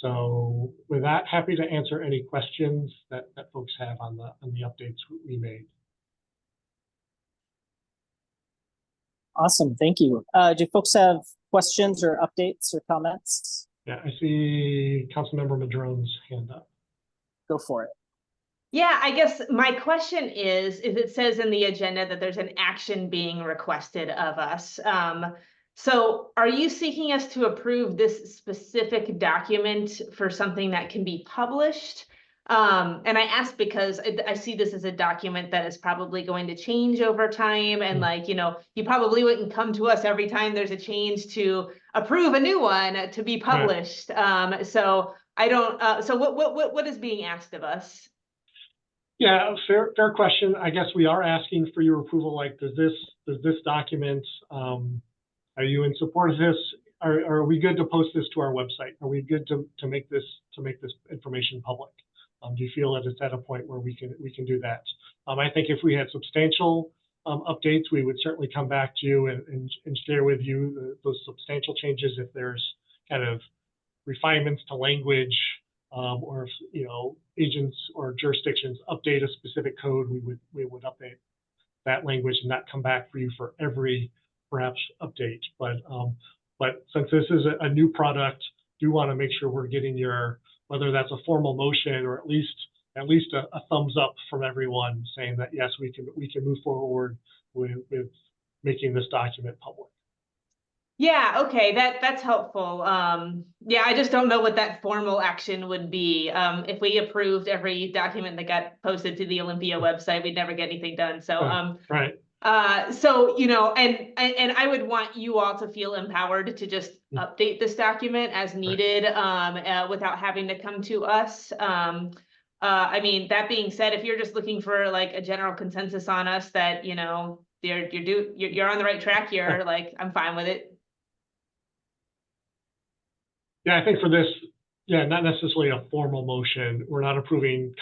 So with that, happy to answer any questions that folks have on the updates we made. Awesome, thank you. Do folks have questions or updates or comments? Yeah, I see Councilmember Madrone's hand up. Go for it. Yeah, I guess my question is it says in the agenda that there's an action being requested of us. So are you seeking us to approve this specific document for something that can be published? And I ask because I see this as a document that is probably going to change over time. And like, you know, you probably wouldn't come to us every time there's a change to approve a new one to be published. Right. So I don't, so what is being asked of us? Yeah, fair question. I guess we are asking for your approval. Like, does this document, are you in support of this? Are we good to post this to our website? Are we good to make this information public? Do you feel that it's at a point where we can do that? I think if we had substantial updates, we would certainly come back to you and share with you those substantial changes. If there's kind of refinements to language, or if, you know, agents or jurisdictions update a specific code, we would update that language and not come back for you for every perhaps update. But since this is a new product, do want to make sure we're getting your, whether that's a formal motion or at least a thumbs up from everyone saying that yes, we can move forward with making this document public. Yeah, okay, that's helpful. Yeah, I just don't know what that formal action would be. If we approved every document that got posted to the Olympia website, we'd never get anything done. So right. So, you know, and I would want you all to feel empowered to just update this document as needed, without having to come to us. I mean, that being said, if you're just looking for like a general consensus on us that, you know, you're on the right track here, like I'm fine with it. Yeah, I think for this, yeah, not necessarily a formal motion. We're not approving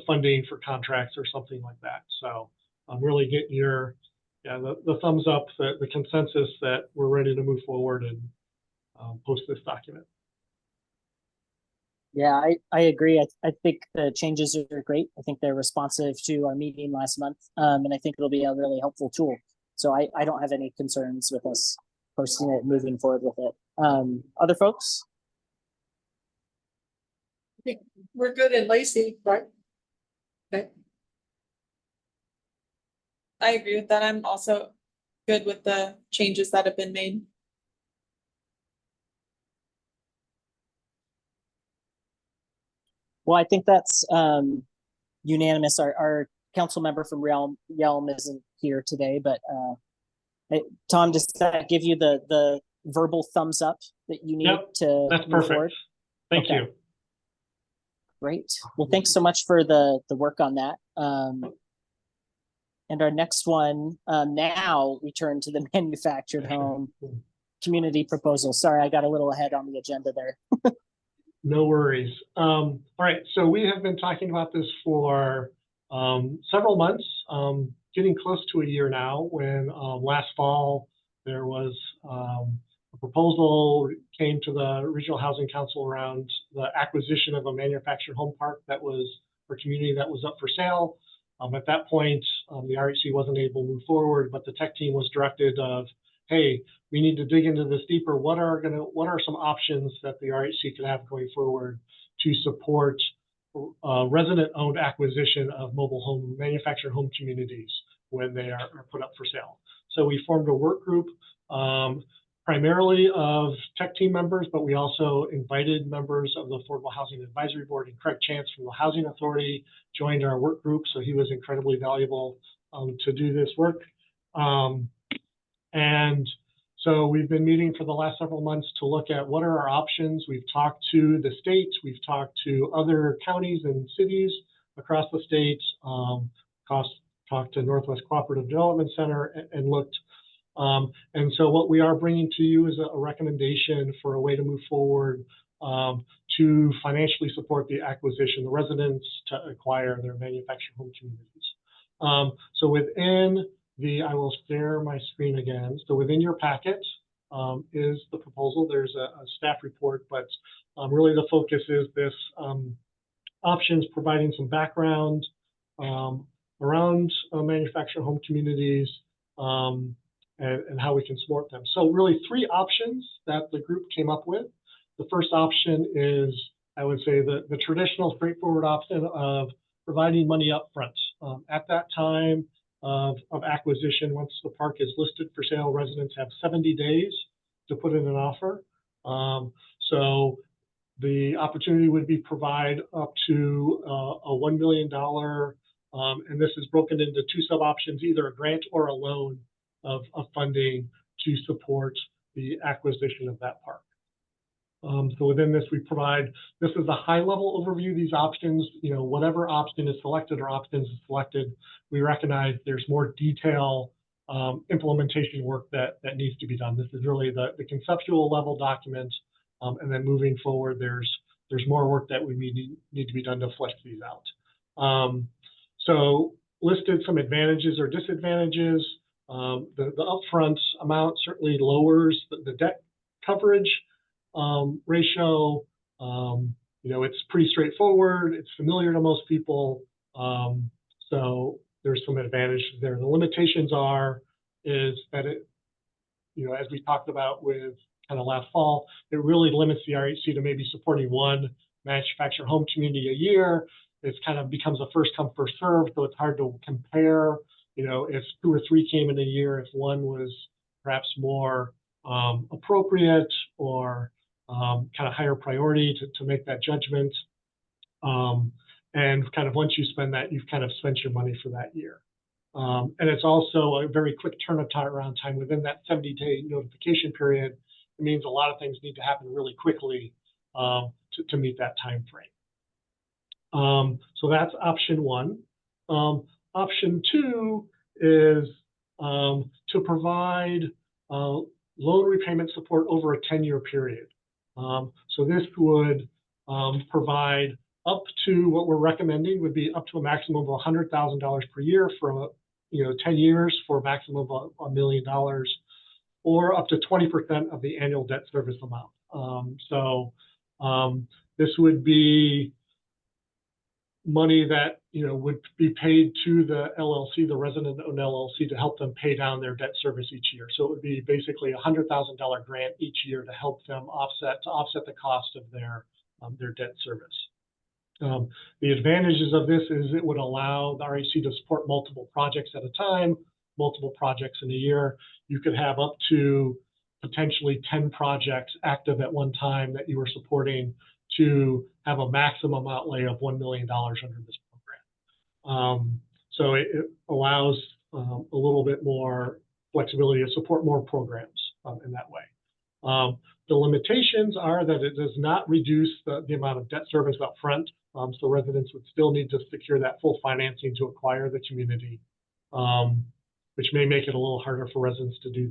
funding for contracts or something like that. So I'm really getting your, the thumbs up, the consensus that we're ready to move forward and post this document. Yeah, I agree. I think the changes are great. I think they're responsive to our meeting last month. And I think it'll be a really helpful tool. So I don't have any concerns with us posting it, moving forward with it. Other folks? I think we're good in Lacey, right? Okay. I agree with that. I'm also good with the changes that have been made. Well, I think that's unanimous. Our council member from Yelm isn't here today, but Tom, does that give you the verbal thumbs up that you need to that's move perfect. Forward? Thank you. Great. Well, thanks so much for the work on that. And our next one, now we turn to the manufactured home community proposal. Sorry, I got a little ahead on the agenda there. No worries. All right, so we have been talking about this for several months, getting close to a year now, when last fall there was a proposal came to the Regional Housing Council around the acquisition of a manufactured home park that was for community that was up for sale. At that point, the RHC wasn't able to move forward, but the tech team was directed of, hey, we need to dig into this deeper. What are some options that the RHC could have going forward to support resident-owned acquisition of mobile home, manufactured home communities when they are put up for sale? So we formed a work group, primarily of tech team members, but we also invited members of the Affordable Housing Advisory Board, and Craig Chance from the Housing Authority joined our work group. So he was incredibly valuable to do this work. And so we've been meeting for the last several months to look at what are our options. We've talked to the state, we've talked to other counties and cities across the state, talked to Northwest Cooperative Development Center and looked. And so what we are bringing to you is a recommendation for a way to move forward to financially support the acquisition, the residents to acquire their manufactured home communities. So within I will share my screen again. So within your packet, is the proposal. There's a staff report, but really the focus is this options, providing some background around manufactured home communities and how we can support them. So really 3 options that the group came up with. The first option is, I would say, the traditional straightforward option of providing money up front. At that time of acquisition, once the park is listed for sale, residents have 70 days to put in an offer. So the opportunity would be provide up to a $1 million, and this is broken into 2 sub-options, either a grant or a loan of funding to support the acquisition of that park. So within this, we provide, this is a high-level overview of these options. You know, whatever option is selected or options is selected, we recognize there's more detail implementation work that needs to be done. This is really the conceptual level document, and then moving forward, there's more work that we need to be done to flesh these out. So listed some advantages or disadvantages. The upfront amount certainly lowers the debt coverage ratio. You know, it's pretty straightforward. It's familiar to most people. So there's some advantages there. The limitations is that it, you know, as we talked about with kind of last fall, it really limits the RHC to maybe supporting 1 manufactured home community a year. It kind of becomes a first come, first serve. So it's hard to compare, you know, if 2 or 3 came in a year, if one was perhaps more appropriate or kind of higher priority to make that judgment. And kind of once you spend that, you've kind of spent your money for that year. And it's also a very quick turnaround time within that 70-day notification period. It means a lot of things need to happen really quickly to meet that time frame. So that's option 1. Option 2 is to provide loan repayment support over a 10-year period. So this would provide up to, what we're recommending would be up to a maximum of $100,000 per year for 10 years for a maximum of $1 million, or up to 20% of the annual debt service amount. So this would be money that would be paid to the LLC, the resident-owned LLC, to help them pay down their debt service each year. So it would be basically a $100,000 grant each year to help them offset the cost of their debt service. The advantages of this is it would allow the RHC to support multiple projects at a time, multiple projects in a year. You could have up to potentially 10 projects active at one time that you were supporting to have a maximum outlay of $1 million under this program. So it allows a little bit more flexibility to support more programs in that way. The limitations are that it does not reduce the amount of debt service up front. So residents would still need to secure that full financing to acquire the community, which may make it a little harder for residents to do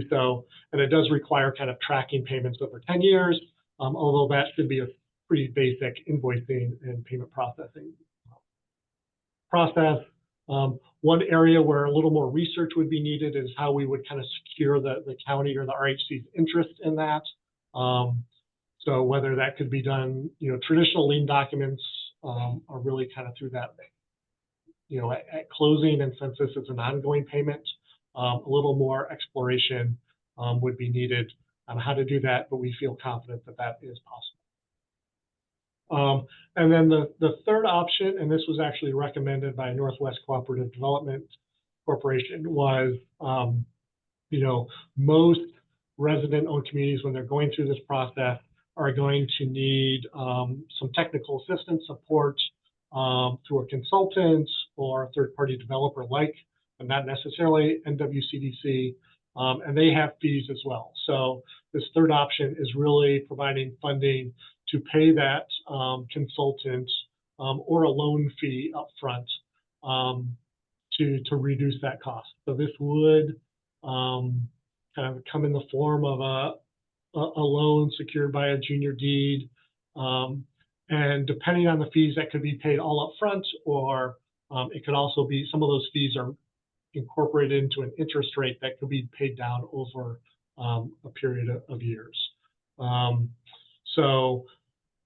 so. And it does require kind of tracking payments over 10 years, although that should be a pretty basic invoicing and payment processing process. One area where a little more research would be needed is how we would kind of secure the county or the RHC's interest in that. So whether that could be done, traditional lien documents are really kind of through that, at closing, and since this is an ongoing payment, a little more exploration would be needed on how to do that, but we feel confident that that is possible. And then the third option, and this was actually recommended by Northwest Cooperative Development Corporation, was, most resident-owned communities, when they're going through this process, are going to need some technical assistance support through a consultant or a third-party developer but not necessarily NWCDC, and they have fees as well. So this third option is really providing funding to pay that consultant or a loan fee up front to reduce that cost. So this would kind of come in the form of a loan secured by a junior deed. And depending on the fees, that could be paid all up front, or it could also be, some of those fees are incorporated into an interest rate that could be paid down over a period of years. So,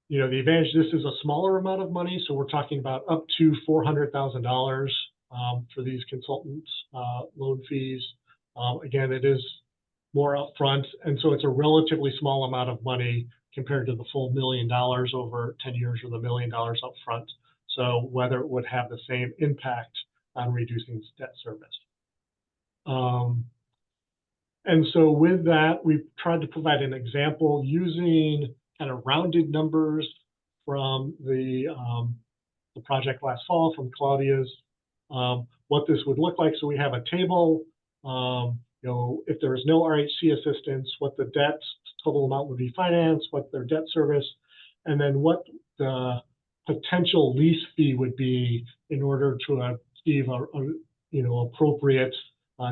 you know, the advantage, this is a smaller amount of money. So we're talking about up to $400,000 for these consultants loan fees. Again, it is more upfront. And so it's a relatively small amount of money compared to the full $1 million over 10 years or the $1 million upfront. So whether it would have the same impact on reducing debt service. And so with that, we've tried to provide an example using kind of rounded numbers from the project last fall from Claudia's, what this would look like. So we have a table, you know, if there is no RHC assistance, what the debt total amount would be financed, what their debt service, and then what the potential lease fee would be in order to achieve a you know, appropriate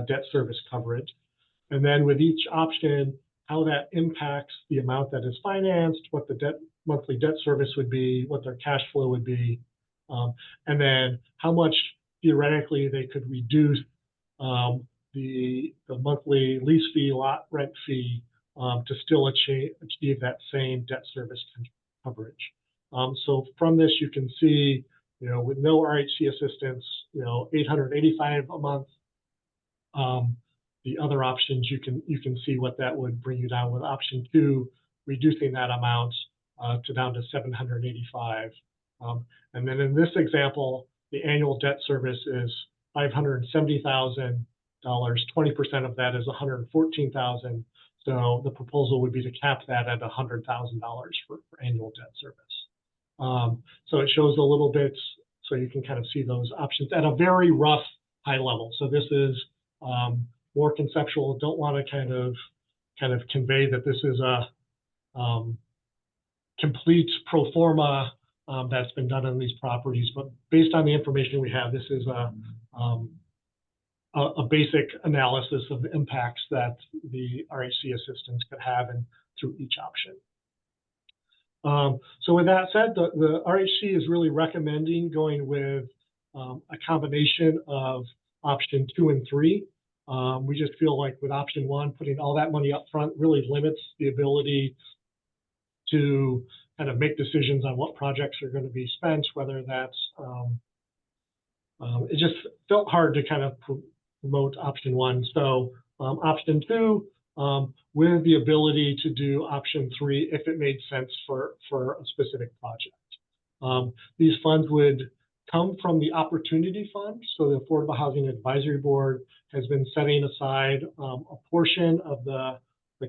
debt service coverage. And then with each option, how that impacts the amount that is financed, what the monthly debt service would be, what their cash flow would be, and then how much theoretically they could reduce the monthly lease fee, lot rent fee to still achieve that same debt service coverage. So from this, you can see, you know, with no RHC assistance, you know, $885 a month. The other options, you can see what that would bring you down with option 2, reducing that amount to down to $785. And then in this example, the annual debt service is $570,000. 20% of that is $114,000. So the proposal would be to cap that at $100,000 for annual debt service. So it shows a little bit, so you can kind of see those options at a very rough high level. So this is more conceptual. Don't want to kind of convey that this is a complete pro forma that's been done on these properties, but based on the information we have, this is a basic analysis of the impacts that the RHC assistance could have and through each option. So with that said, the RHC is really recommending going with a combination of option 2 and 3. We just feel like with option 1, putting all that money up front really limits the ability to kind of make decisions on what projects are going to be spent, whether that's, it just felt hard to kind of promote option 1. So option 2, with the ability to do option 3 if it made sense for a specific project. These funds would come from the Opportunity Fund. So the Affordable Housing Advisory Board has been setting aside a portion of the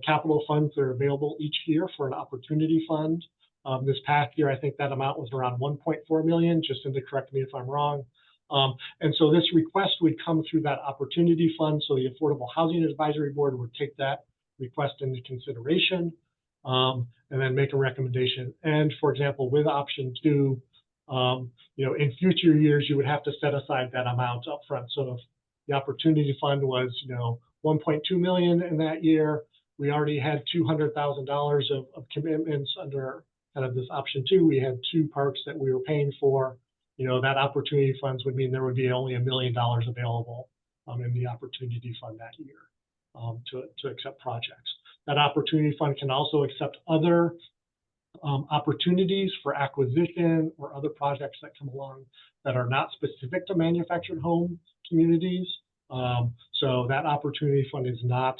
capital funds that are available each year for an Opportunity Fund. This past year, I think that amount was around 1.4 million, just to correct me if I'm wrong. And so this request would come through that Opportunity Fund. So the Affordable Housing Advisory Board would take that request into consideration and then make a recommendation. And for example, with option 2, you know, in future years, you would have to set aside that amount up front. So if the Opportunity Fund was, you know, 1.2 million in that year, we already had $200,000 of commitments under kind of this option 2. We had 2 parks that we were paying for. You know, that Opportunity Funds would mean there would be only $1 million available in the Opportunity Fund that year to accept projects. That Opportunity Fund can also accept other opportunities for acquisition or other projects that come along that are not specific to manufactured home communities. So that Opportunity Fund is not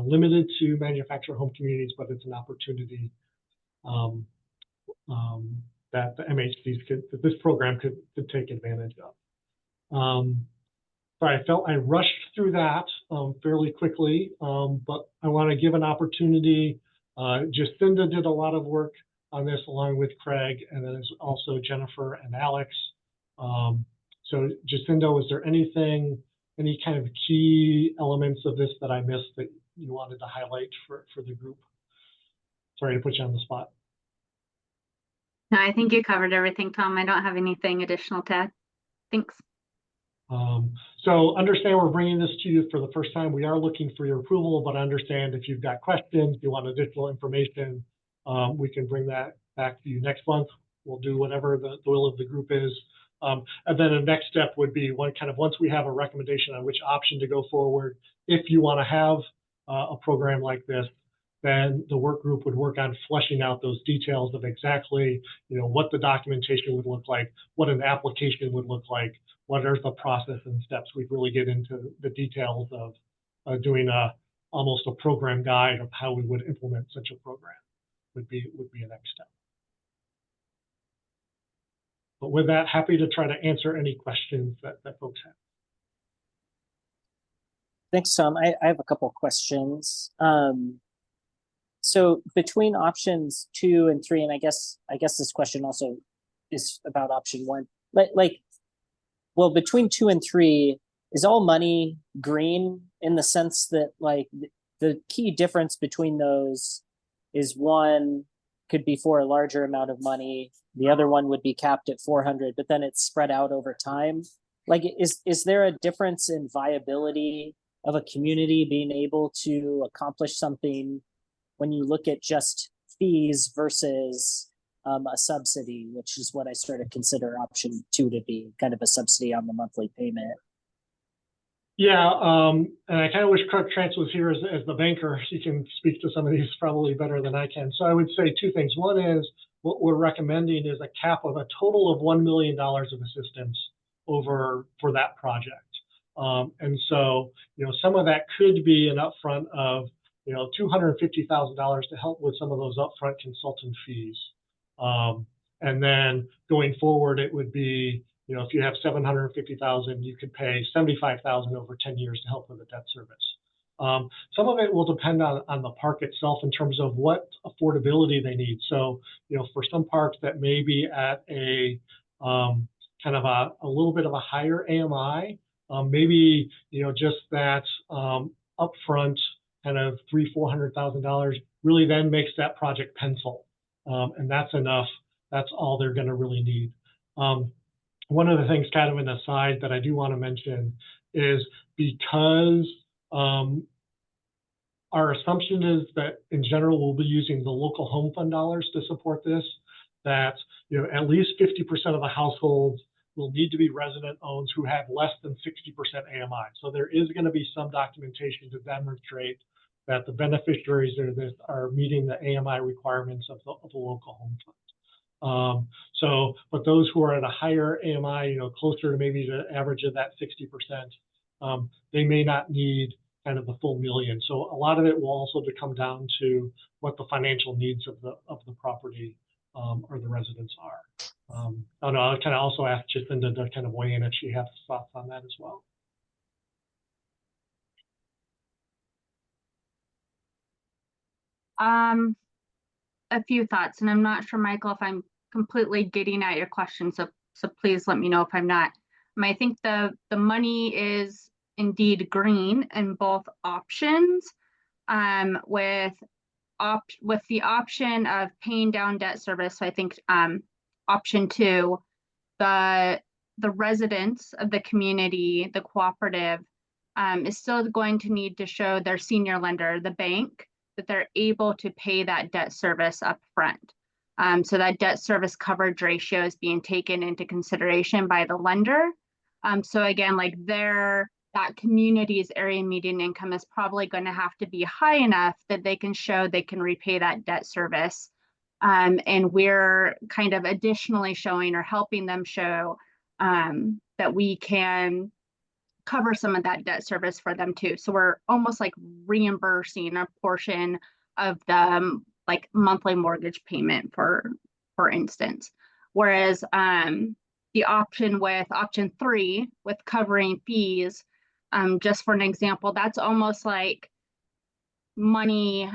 limited to manufactured home communities, but it's an opportunity that the MHCs that this program could take advantage of. So I felt I rushed through that fairly quickly, but I want to give an opportunity. Jacinda did a lot of work on this along with Craig, and then there's also Jennifer and Alex. So Jacinda, was there any kind of key elements of this that I missed that you wanted to highlight for the group? Sorry to put you on the spot. No, I think you covered everything, Tom. I don't have anything additional to add. Thanks. So understand we're bringing this to you for the first time. We are looking for your approval, but understand if you've got questions, you want additional information, we can bring that back to you next month. We'll do whatever the will of the group is. And then the next step would be once we have a recommendation on which option to go forward, if you want to have a program like this, then the work group would work on fleshing out those details of exactly, what the documentation would look like, what an application would look like, what are the process and steps. We'd really get into the details of doing almost a program guide of how we would implement such a program would be a next step. But with that, happy to try to answer any questions that folks have. Thanks, Tom. I have a couple of questions. So between options 2 and 3, and I guess this question also is about option 1. Well, between 2 and 3, is all money green in the sense that the key difference between those is one could be for a larger amount of money, the other one would be capped at 400, but then it's spread out over time. Is there a difference in viability of a community being able to accomplish something when you look at just fees versus a subsidy, which is what I sort of consider option 2 to be, kind of a subsidy on the monthly payment? Yeah, and I kind of wish Clark Trance was here as the banker. He can speak to some of these probably better than I can. So I would say 2 things. One is what we're recommending is a cap of a total of $1 million of assistance for that project. And so, some of that could be an upfront of, $250,000 to help with some of those upfront consultant fees. And then going forward, it would be, if you have $750,000, you could pay $75,000 over 10 years to help with the debt service. Some of it will depend on the park itself in terms of what affordability they need. So, for some parks that may be at a kind of a little bit of a higher AMI, maybe, just that upfront kind of $300,000-$400,000 really then makes that project pencil. And that's enough. That's all they're going to really need. One of the things, kind of an aside, that I do want to mention is because our assumption is that in general we'll be using the local home fund dollars to support this, that at least 50% of the households will need to be resident owned who have less than 60% AMI. So there is going to be some documentation to demonstrate that the beneficiaries are meeting the AMI requirements of the local home fund. But those who are at a higher AMI, closer to maybe the average of that 60%, they may not need kind of the full $1 million. So a lot of it will also come down to what the financial needs of the property or the residents are. I'll kind of also ask Jacinda to kind of weigh in if she has thoughts on that as well. A few thoughts, and I'm not sure, Michael, if I'm completely getting at your question, so please let me know if I'm not. I think the money is indeed green in both options, with the option of paying down debt service. So I think option 2, the residents of the community, the cooperative, is still going to need to show their senior lender, the bank, that they're able to pay that debt service up front. So that debt service coverage ratio is being taken into consideration by the lender. So again, that community's area median income is probably going to have to be high enough that they can show they can repay that debt service. And we're kind of additionally showing or helping them show that we can cover some of that debt service for them too. So we're almost like reimbursing a portion of the monthly mortgage payment, for instance. Whereas the option 3 with covering fees, just for an example, that's almost like money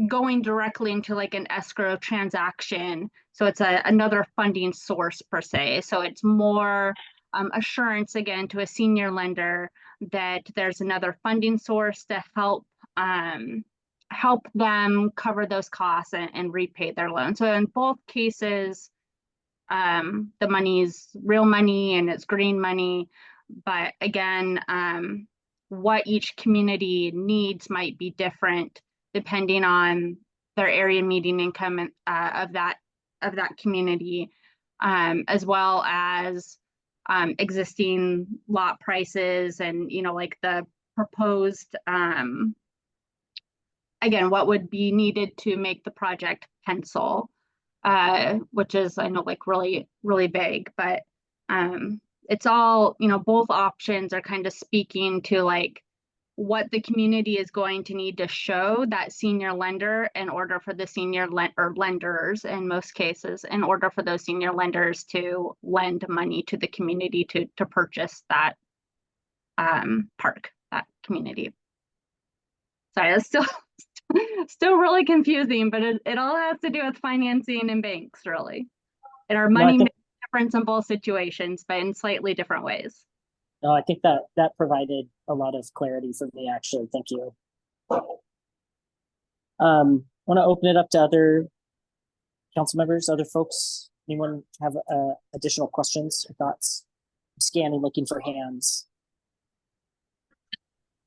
going directly into an escrow transaction. So it's another funding source per se. So it's more assurance again to a senior lender that there's another funding source to help them cover those costs and repay their loan. So in both cases, the money is real money and it's green money. But again, what each community needs might be different depending on their area median income of that community, as well as existing lot prices and the proposed, again, what would be needed to make the project pencil, which is, I know, like really, really vague, but it's all, both options are kind of speaking to like what the community is going to need to show that senior lender in order for the senior or lenders in most cases, in order for those senior lenders to lend money to the community to purchase that park, that community. Sorry, that's still really confusing, but it all has to do with financing and banks, really. And our money makes a difference in both situations, but in slightly different ways. No, I think that provided a lot of clarity for me, actually. Thank you. Want to open it up to other council members, other folks? Anyone have additional questions or thoughts? I'm scanning, looking for hands.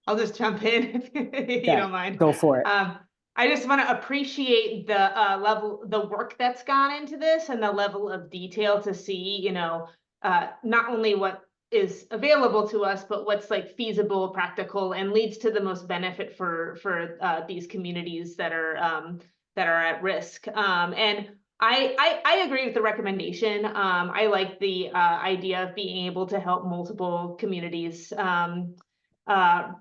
I'll just jump in if you don't mind. Go for it. I just want to appreciate the work that's gone into this and the level of detail to see, not only what is available to us, but what's like feasible, practical, and leads to the most benefit for these communities that are at risk. And I agree with the recommendation. I like the idea of being able to help multiple communities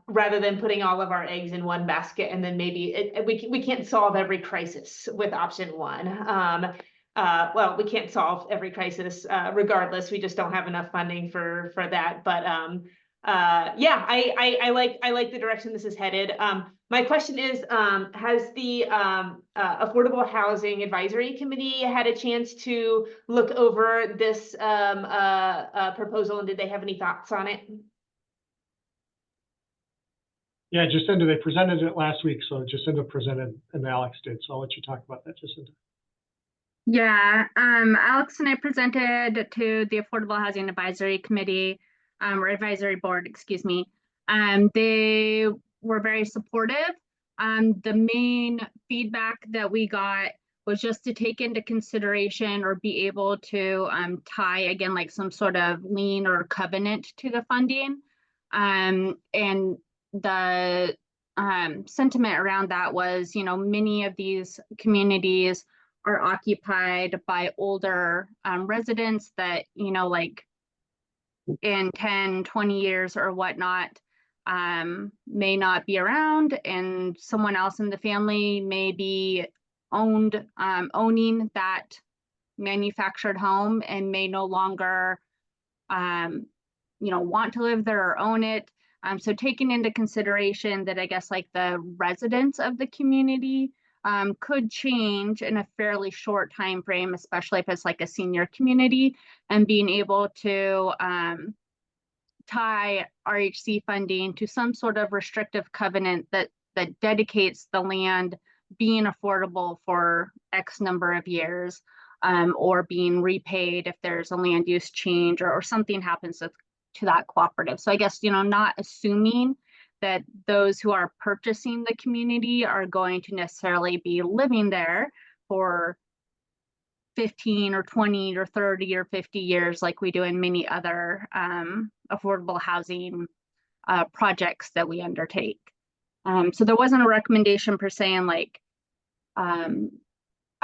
rather than putting all of our eggs in one basket, and then maybe we can't solve every crisis with option one. Well, we can't solve every crisis regardless. We just don't have enough funding for that. But yeah, I like the direction this is headed. My question is, has the Affordable Housing Advisory Committee had a chance to look over this proposal, and did they have any thoughts on it? Yeah, Jacinda, they presented it last week, so Jacinda presented and Alex did. So I'll let you talk about that, Jacinda. Yeah, Alex and I presented to the Affordable Housing Advisory Committee, or Advisory Board, excuse me. They were very supportive. The main feedback that we got was just to take into consideration or be able to tie, again, like some sort of lien or covenant to the funding. And the sentiment around that was, many of these communities are occupied by older residents that, like in 10, 20 years or whatnot, may not be around, and someone else in the family may be owning that manufactured home and may no longer, want to live there or own it. So taking into consideration that, I guess, like the residents of the community could change in a fairly short time frame, especially if it's like a senior community, and being able to tie RHC funding to some sort of restrictive covenant that dedicates the land being affordable for X number of years, or being repaid if there's a land use change or something happens to that cooperative. So I guess, not assuming that those who are purchasing the community are going to necessarily be living there for 15 or 20 or 30 or 50 years like we do in many other affordable housing projects that we undertake. So there wasn't a recommendation per se on like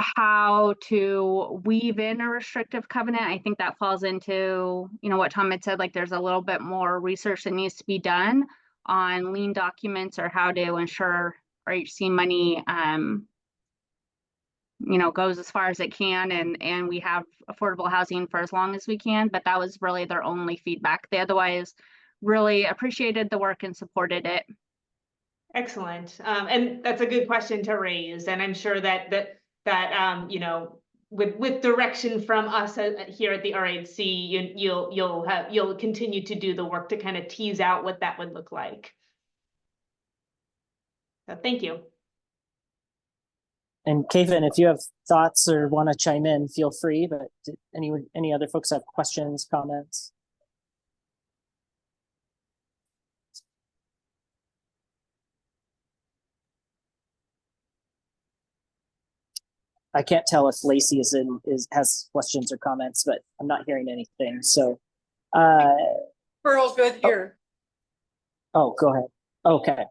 how to weave in a restrictive covenant. I think that falls into, what Tom had said, like there's a little bit more research that needs to be done on lien documents or how to ensure RHC money, goes as far as it can, and we have affordable housing for as long as we can. But that was really their only feedback. They otherwise really appreciated the work and supported it. Excellent. And that's a good question to raise. And I'm sure that with direction from us here at the RHC, you'll continue to do the work to kind of tease out what that would look like. So thank you. And Kevin, if you have thoughts or want to chime in, feel free. But any other folks have questions, comments? I can't tell if Lacey has questions or comments, but I'm not hearing anything. So we're all good here. Oh, go ahead. Okay.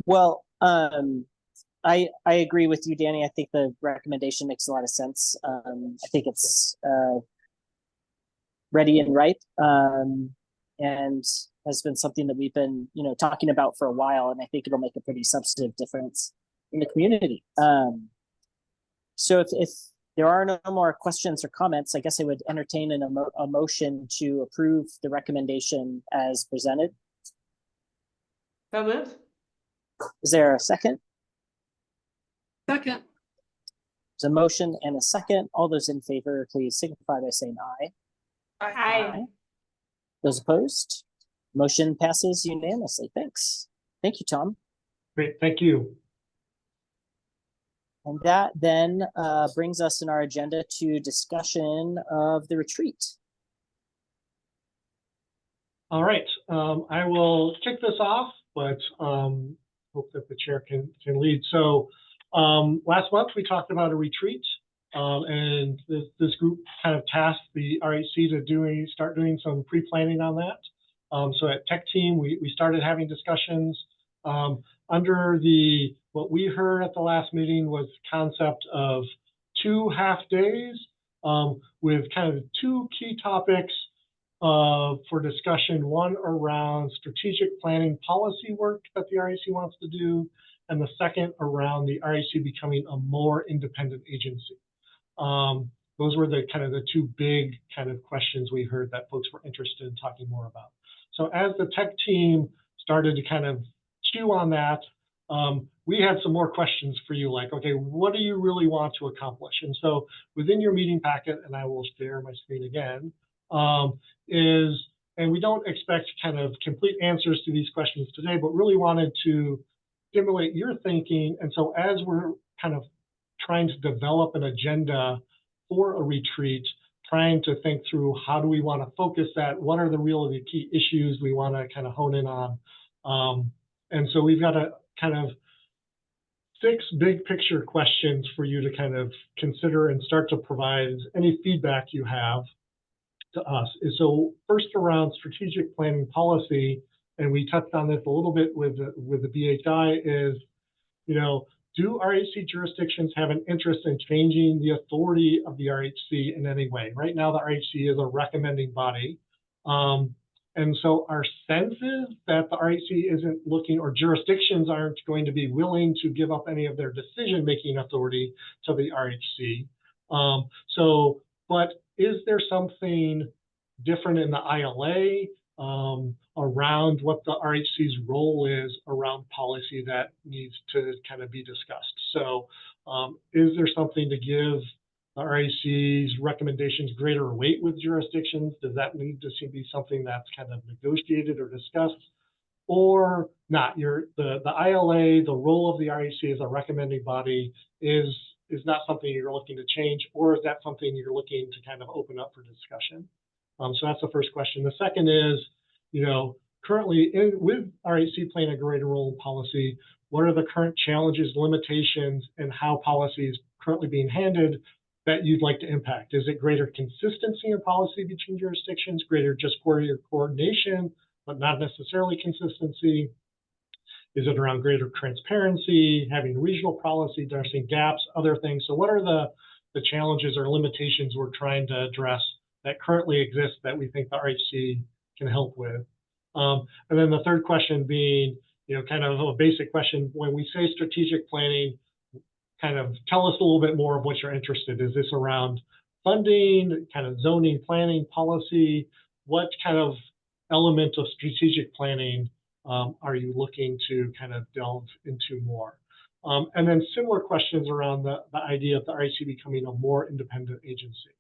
Well, I agree with you, Danny. I think the recommendation makes a lot of sense. I think it's ready and ripe, and has been something that we've been, talking about for a while, and I think it'll make a pretty substantive difference in the community. So if there are no more questions or comments, I guess I would entertain a motion to approve the recommendation as presented. So moved. Is there a second? Second. There's a motion and a second. All those in favor, please signify by saying aye. Aye. Those opposed? Motion passes unanimously. Thanks. Thank you, Tom. Great, thank you. And that then brings us in our agenda to discussion of the retreat. All right, I will kick this off, but hope that the chair can lead. So last month we talked about a retreat, and this group kind of tasked the RHC to start doing some pre-planning on that. So at Tech Team, we started having discussions under what we heard at the last meeting was the concept of 2 half days with kind of 2 key topics for discussion. One around strategic planning policy work that the RHC wants to do, and the second around the RHC becoming a more independent agency. Those were the 2 big kind of questions we heard that folks were interested in talking more about. So as the tech team started to kind of chew on that, we had some more questions for you, like, okay, what do you really want to accomplish? And so within your meeting packet, and I will share my screen again, and we don't expect kind of complete answers to these questions today, but really wanted to stimulate your thinking. And so as we're kind of trying to develop an agenda for a retreat, trying to think through how do we want to focus that, what are the key issues we want to kind of hone in on. And so we've got a kind of 6 big picture questions for you to kind of consider and start to provide any feedback you have to us. So first, around strategic planning policy, and we touched on this a little bit with the BHI, is, do RHC jurisdictions have an interest in changing the authority of the RHC in any way? Right now, the RHC is a recommending body. And so our sense is that the RHC isn't looking, or jurisdictions aren't going to be willing to give up any of their decision-making authority to the RHC. But is there something different in the ILA around what the RHC's role is around policy that needs to kind of be discussed? So is there something to give the RHC's recommendations greater weight with jurisdictions? Does that need to be something that's kind of negotiated or discussed, or not? The ILA, the role of the RHC as a recommending body is not something you're looking to change, or is that something you're looking to kind of open up for discussion? So that's the first question. The second is, currently with RHC playing a greater role in policy, what are the current challenges, limitations, and how policy is currently being handled that you'd like to impact? Is it greater consistency in policy between jurisdictions, greater just coordination, but not necessarily consistency? Is it around greater transparency, having regional policy, addressing gaps, other things? So what are the challenges or limitations we're trying to address that currently exist that we think the RHC can help with? And then the third question being, kind of a basic question, when we say strategic planning, kind of tell us a little bit more of what you're interested in. Is this around funding, kind of zoning, planning, policy? What kind of element of strategic planning are you looking to kind of delve into more? And then similar questions around the idea of the RHC becoming a more independent agency.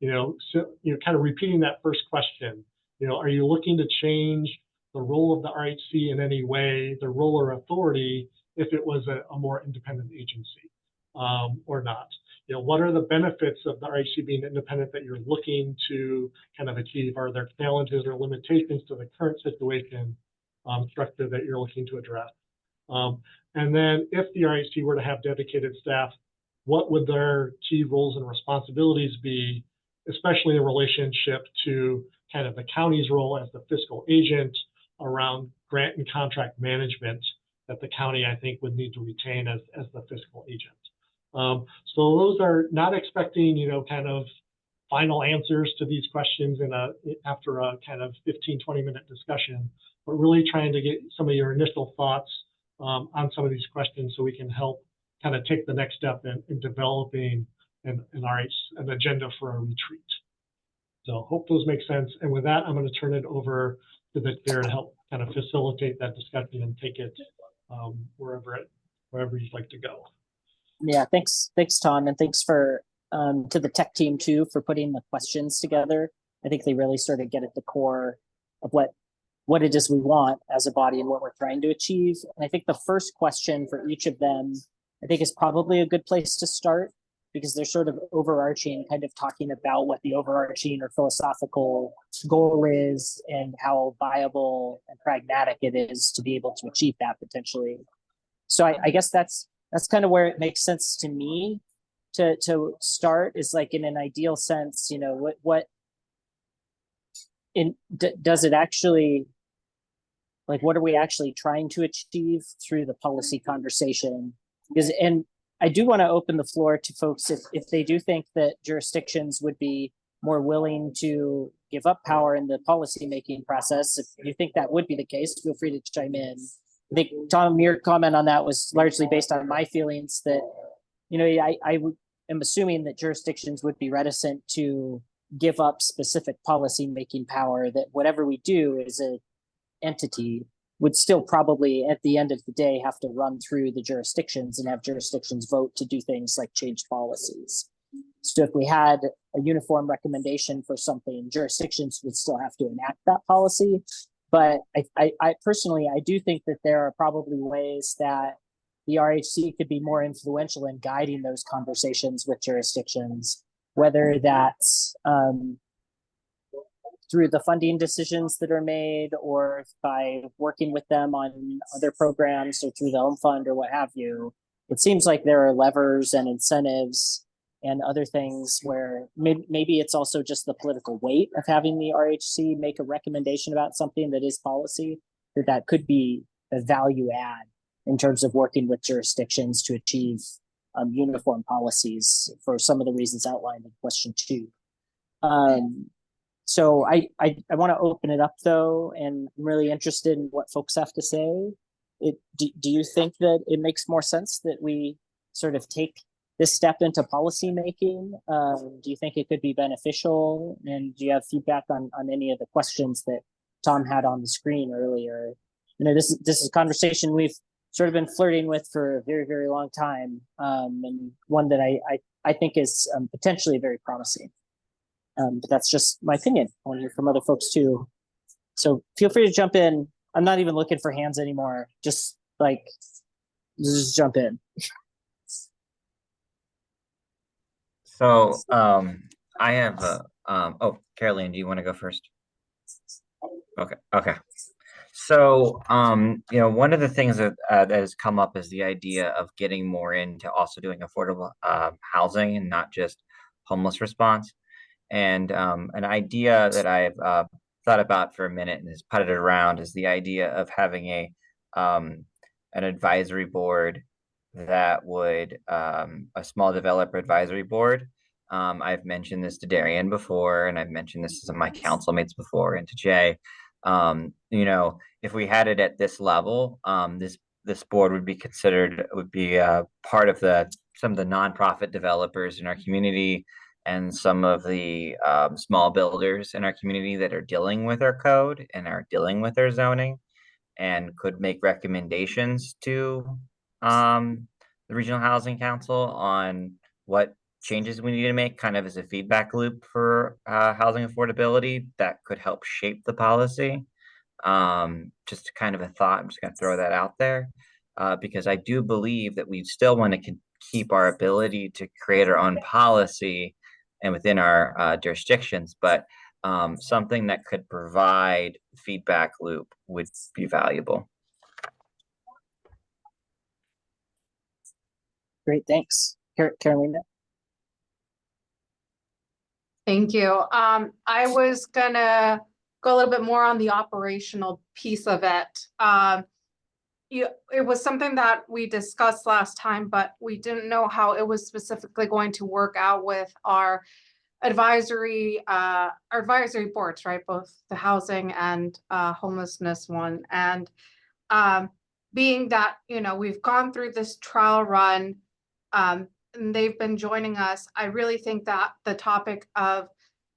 Kind of repeating that first question, are you looking to change the role of the RHC in any way, the role or authority, if it was a more independent agency or not? What are the benefits of the RHC being independent that you're looking to kind of achieve? Are there challenges or limitations to the current situation structure that you're looking to address? And then if the RHC were to have dedicated staff, what would their key roles and responsibilities be, especially in relationship to kind of the county's role as the fiscal agent around grant and contract management that the county, I think, would need to retain as the fiscal agent. So those are not expecting, kind of final answers to these questions after a kind of 15-20-minute discussion, but really trying to get some of your initial thoughts on some of these questions so we can help kind of take the next step in developing an agenda for a retreat. So hope those make sense. And with that, I'm going to turn it over to the chair to help kind of facilitate that discussion and take it wherever you'd like to go. Yeah, thanks, Tom, and thanks for to the tech team too for putting the questions together. I think they really sort of get at the core of what it is we want as a body and what we're trying to achieve. And I think the first question for each of them, I think, is probably a good place to start, because they're sort of overarching, kind of talking about what the overarching or philosophical goal is and how viable and pragmatic it is to be able to achieve that potentially. So I guess that's kind of where it makes sense to me to start, is like, in an ideal sense, does it actually, like, what are we actually trying to achieve through the policy conversation? And I do want to open the floor to folks if they do think that jurisdictions would be more willing to give up power in the policymaking process. If you think that would be the case, feel free to chime in. I think, Tom, your comment on that was largely based on my feelings that, I am assuming that jurisdictions would be reticent to give up specific policymaking power, that whatever we do as an entity would still probably, at the end of the day, have to run through the jurisdictions and have jurisdictions vote to do things like change policies. So if we had a uniform recommendation for something, jurisdictions would still have to enact that policy. But I personally, I do think that there are probably ways that the RHC could be more influential in guiding those conversations with jurisdictions, whether that's through the funding decisions that are made, or by working with them on other programs, or through the home fund or what have you. It seems like there are levers and incentives and other things where maybe it's also just the political weight of having the RHC make a recommendation about something that is policy, that could be a value add in terms of working with jurisdictions to achieve uniform policies for some of the reasons outlined in question 2. So I want to open it up though, and I'm really interested in what folks have to say. Do you think that it makes more sense that we sort of take this step into policy making? Do you think it could be beneficial? And do you have feedback on any of the questions that Tom had on the screen earlier? This is a conversation we've sort of been flirting with for a very, very long time, and one that I think is potentially very promising. But that's just my opinion. I want to hear from other folks too. So feel free to jump in. I'm not even looking for hands anymore. Just jump in. So I have oh, Caroline, do you want to go first? Okay. So one of the things that has come up is the idea of getting more into also doing affordable housing and not just homeless response. And an idea that I've thought about for a minute and has putted it around is the idea of having an advisory board that would a small developer advisory board. I've mentioned this to Darian before, and I've mentioned this to my council mates before, and to Jay. If we had it at this level, this board would be considered, part of some of the nonprofit developers in our community, and some of the small builders in our community that are dealing with our code and are dealing with our zoning, and could make recommendations to the Regional Housing Council on what changes we need to make, kind of as a feedback loop for housing affordability that could help shape the policy. Just kind of a thought. I'm just going to throw that out there because I do believe that we still want to keep our ability to create our own policy and within our jurisdictions, but something that could provide feedback loop would be valuable. Great, thanks. Carolina? Thank you. I was gonna go a little bit more on the operational piece of it. It was something that we discussed last time, but we didn't know how it was specifically going to work out with our advisory boards, right? Both the housing and homelessness one. And being that, we've gone through this trial run, and they've been joining us, I really think that the topic of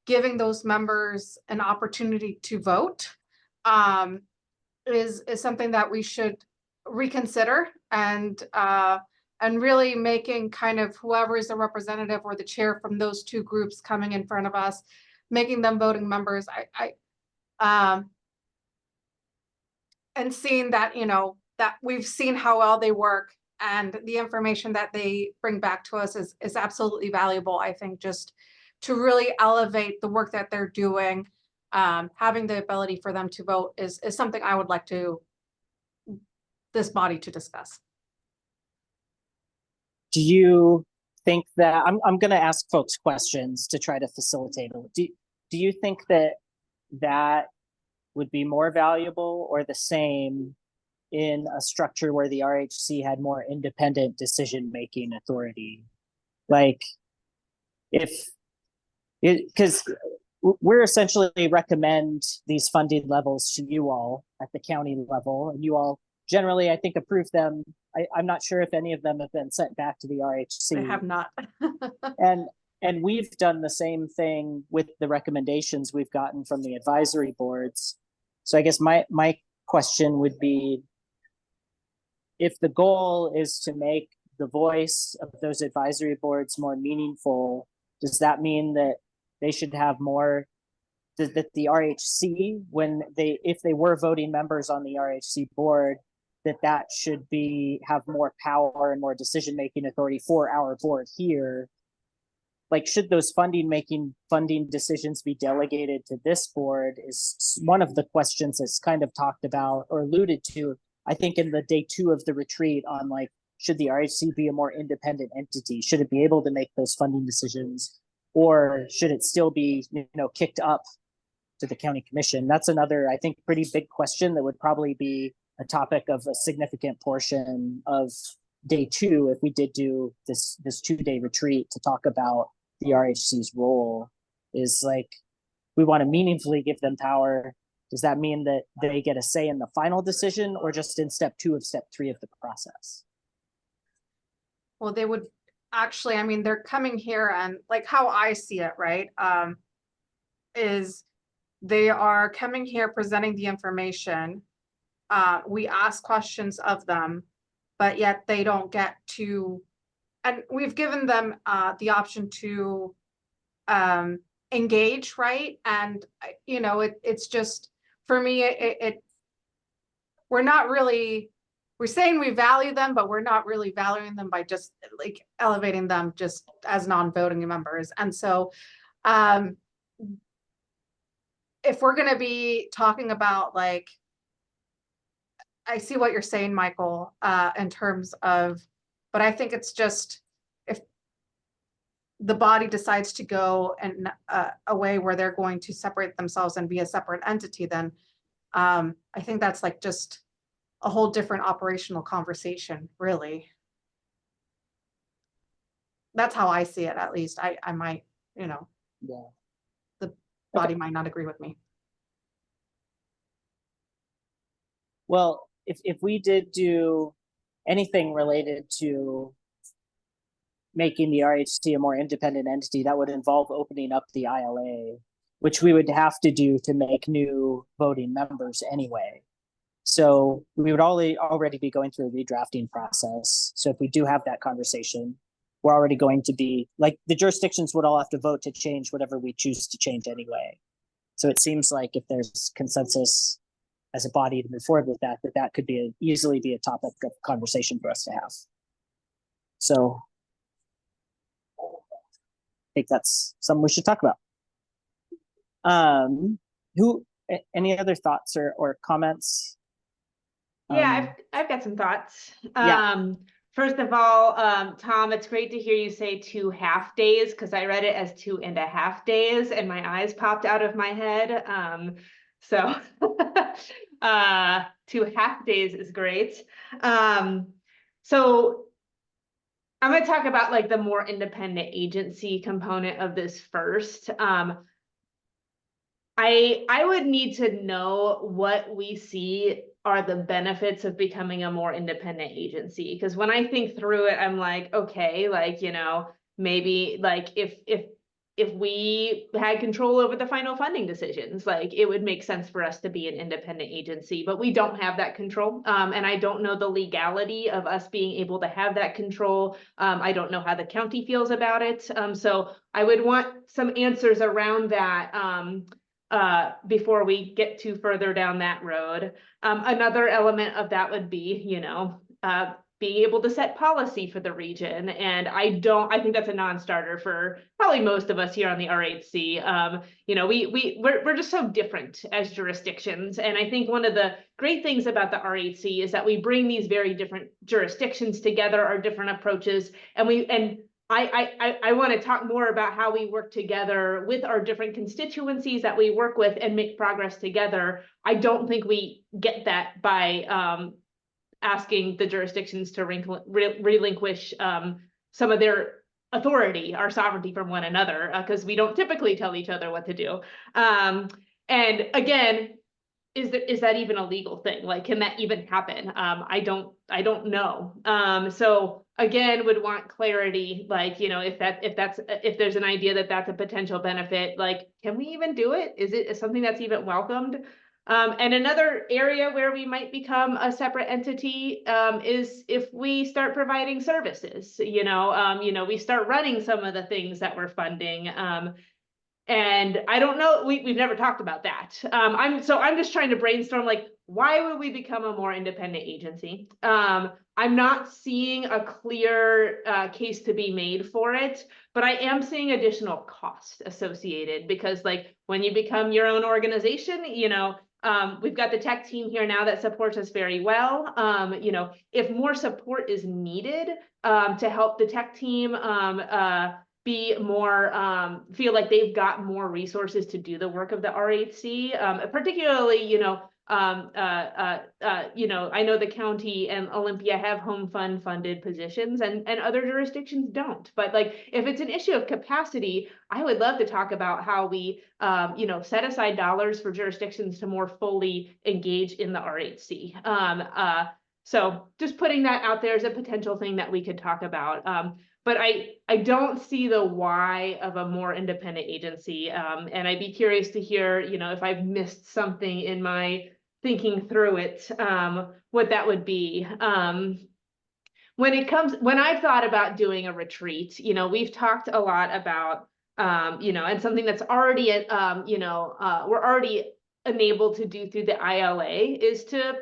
giving those members an opportunity to vote is something that we should reconsider, and really making kind of whoever is the representative or the chair from those two groups coming in front of us, making them voting members. And seeing that, that we've seen how well they work, and the information that they bring back to us is absolutely valuable. I think just to really elevate the work that they're doing, having the ability for them to vote is something I would like this body to discuss. Do you think that I'm going to ask folks questions to try to facilitate it? Do you think that would be more valuable or the same in a structure where the RHC had more independent decision-making authority? Like, because we're essentially recommend these funding levels to you all at the county level, and you all generally, I think, approve them. I'm not sure if any of them have been sent back to the RHC. I have not. And we've done the same thing with the recommendations we've gotten from the advisory boards. So I guess my question would be, if the goal is to make the voice of those advisory boards more meaningful, does that mean that they should have more, that the RHC, if they were voting members on the RHC board, that should have more power and more decision-making authority for our board here? Like, should those funding decisions be delegated to this board is one of the questions that's kind of talked about or alluded to, I think, in the day 2 of the retreat on, like, should the RHC be a more independent entity? Should it be able to make those funding decisions, or should it still be, kicked up to the county commission? That's another, I think, pretty big question that would probably be a topic of a significant portion of day 2 if we did do this 2-day retreat to talk about the RHC's role. Is like, we want to meaningfully give them power. Does that mean that they get a say in the final decision, or just in step 2 of step 3 of the process? Well, they would actually, they're coming here, and like how I see it, right, is they are coming here presenting the information. We ask questions of them, but yet they don't get to, and we've given them the option to engage, right? And it's just, for me, we're saying we value them, but we're not really valuing them by just like elevating them just as non-voting members. And so if we're going to be talking about, like, I see what you're saying, Michael, in terms of, but I think it's just, if the body decides to go in a way where they're going to separate themselves and be a separate entity, then I think that's like just a whole different operational conversation, really. That's how I see it, at least. I might, Yeah. the body might not agree with me. Well, if we did do anything related to making the RHC a more independent entity, that would involve opening up the ILA, which we would have to do to make new voting members anyway. So we would already be going through a redrafting process. So if we do have that conversation, we're already going to be, like, the jurisdictions would all have to vote to change whatever we choose to change anyway. So it seems like if there's consensus as a body to move forward with that could easily be a topic of conversation for us to have. So I think that's something we should talk about. Any other thoughts or comments? Yeah, I've got some thoughts. Yeah. First of all, Tom, it's great to hear you say 2 half days, because I read it as 2.5 days and my eyes popped out of my head. So 2 half days is great. So I'm going to talk about like the more independent agency component of this first. I would need to know what we see are the benefits of becoming a more independent agency. Because when I think through it, I'm like, okay, like, you know, maybe like if we had control over the final funding decisions, like it would make sense for us to be an independent agency, but we don't have that control. And I don't know the legality of us being able to have that control. I don't know how the county feels about it. So I would want some answers around that before we get too further down that road. Another element of that would be, you know, being able to set policy for the region. And I think that's a non-starter for probably most of us here on the RHC. You know, we're just so different as jurisdictions. And I think one of the great things about the RHC is that we bring these very different jurisdictions together, our different approaches, and I want to talk more about how we work together with our different constituencies that we work with and make progress together. I don't think we get that by asking the jurisdictions to relinquish some of their authority, our sovereignty from one another, because we don't typically tell each other what to do. And again, is that even a legal thing? Like, can that even happen? I don't know. So again, would want clarity, like, you know, if there's an idea that that's a potential benefit, like, can we even do it? Is it something that's even welcomed? And another area where we might become a separate entity is if we start providing services. You know, we start running some of the things that we're funding. And I don't know, we've never talked about that. I'm just trying to brainstorm, like, why would we become a more independent agency? I'm not seeing a clear case to be made for it, but I am seeing additional cost associated because, like, when you become your own organization, you know, we've got the tech team here now that supports us very well. You know, if more support is needed to help the tech team be more, feel like they've got more resources to do the work of the RHC, particularly, you know, I know the county and Olympia have home fund funded positions and other jurisdictions don't. But like, if it's an issue of capacity, I would love to talk about how we, you know, set aside dollars for jurisdictions to more fully engage in the RHC. So just putting that out there as a potential thing that we could talk about. But I don't see the why of a more independent agency. And I'd be curious to hear, you know, if I've missed something in my thinking through it, what that would be. When I've thought about doing a retreat, you know, we've talked a lot about, you know, and something that's already, you know, we're already enabled to do through the ILA is to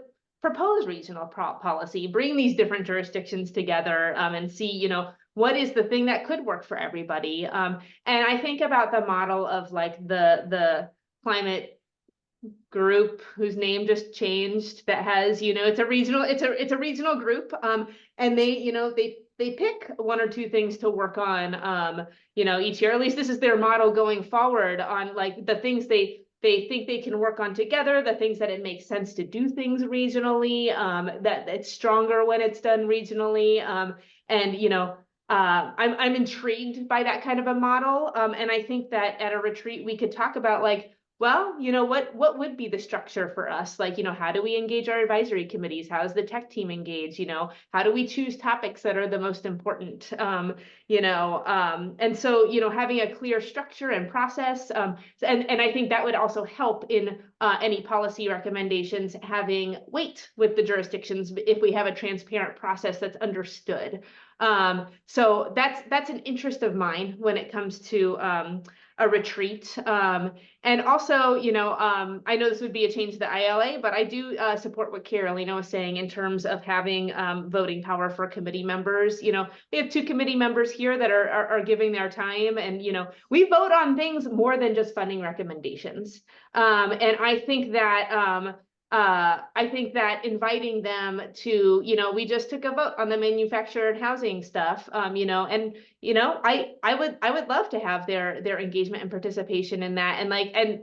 propose regional policy, bring these different jurisdictions together and see, you know, what is the thing that could work for everybody. And I think about the model of like the climate group whose name just changed that has, you know, it's a regional group. And they, you know, they pick 1 or 2 things to work on, you know, each year. At least this is their model going forward on like the things they think they can work on together, the things that it makes sense to do things regionally, that it's stronger when it's done regionally. And, you know, I'm intrigued by that kind of a model. And I think that at a retreat, we could talk about like, well, you know, what would be the structure for us? Like, you know, how do we engage our advisory committees? How is the tech team engaged? You know, how do we choose topics that are the most important? You know, and so, you know, having a clear structure and process, and I think that would also help in any policy recommendations having weight with the jurisdictions if we have a transparent process that's understood. So that's an interest of mine when it comes to a retreat. And also, you know, I know this would be a change to the ILA, but I do support what Carolina was saying in terms of having voting power for committee members. You know, we have 2 committee members here that are giving their time, and, you know, we vote on things more than just funding recommendations. And I think that inviting them to, you know, we just took a vote on the manufactured housing stuff, you know, and, you know, I would love to have their engagement and participation in that. And like, and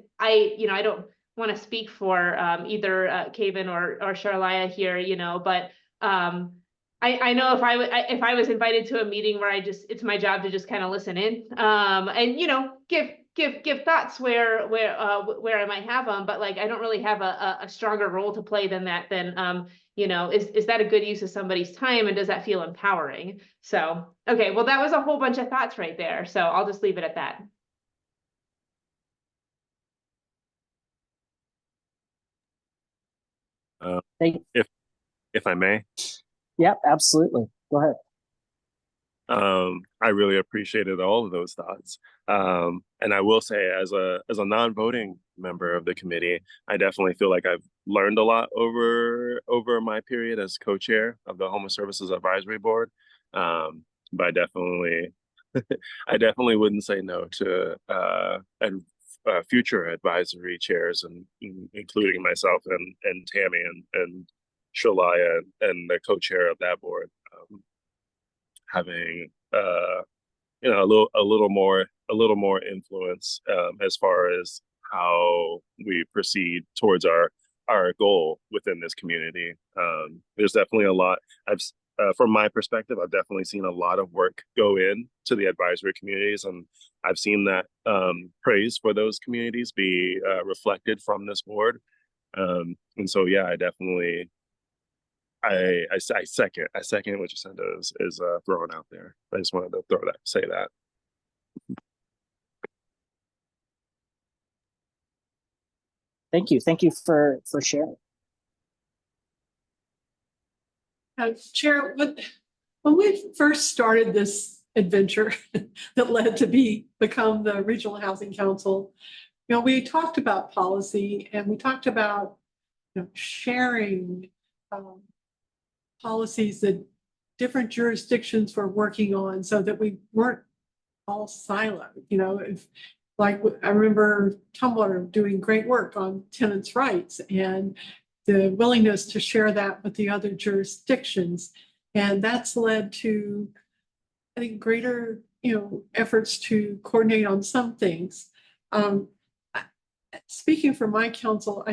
you know, want to speak for either Kevin or Charlia here, you know, but I know if I was invited to a meeting where it's my job to just kind of listen in, and you know, give thoughts where I might have them, but like I don't really have a stronger role to play than that. You know, is that a good use of somebody's time, and does that feel empowering? So okay, well that was a whole bunch of thoughts right there. So I'll just leave it at that. If I may. Yep, absolutely. Go ahead. I really appreciated all of those thoughts. And I will say, as a non-voting member of the committee, I definitely feel like I've learned a lot over my period as co-chair of the Homeless Services Advisory Board. But I definitely wouldn't say no to future advisory chairs, and including myself and Tammy and Shalaya and the co-chair of that board. Having you know, a little more influence as far as how we proceed towards our goal within this community. There's definitely a lot. From my perspective, I've definitely seen a lot of work go into the advisory communities, and I've seen that praise for those communities be reflected from this board. And so, yeah, I definitely. I second what Jacinda is throwing out there. I just wanted to say that. Thank you for sharing. Chair, when we first started this adventure that led to become the Regional Housing Council, you know, we talked about policy, and we talked about, you know, sharing policies that different jurisdictions were working on, so that we weren't all siloed. You know, I remember Tumwater doing great work on tenants' rights, and the willingness to share that with the other jurisdictions. And that's led to, I think, greater, you know, efforts to coordinate on some things. Speaking for my council,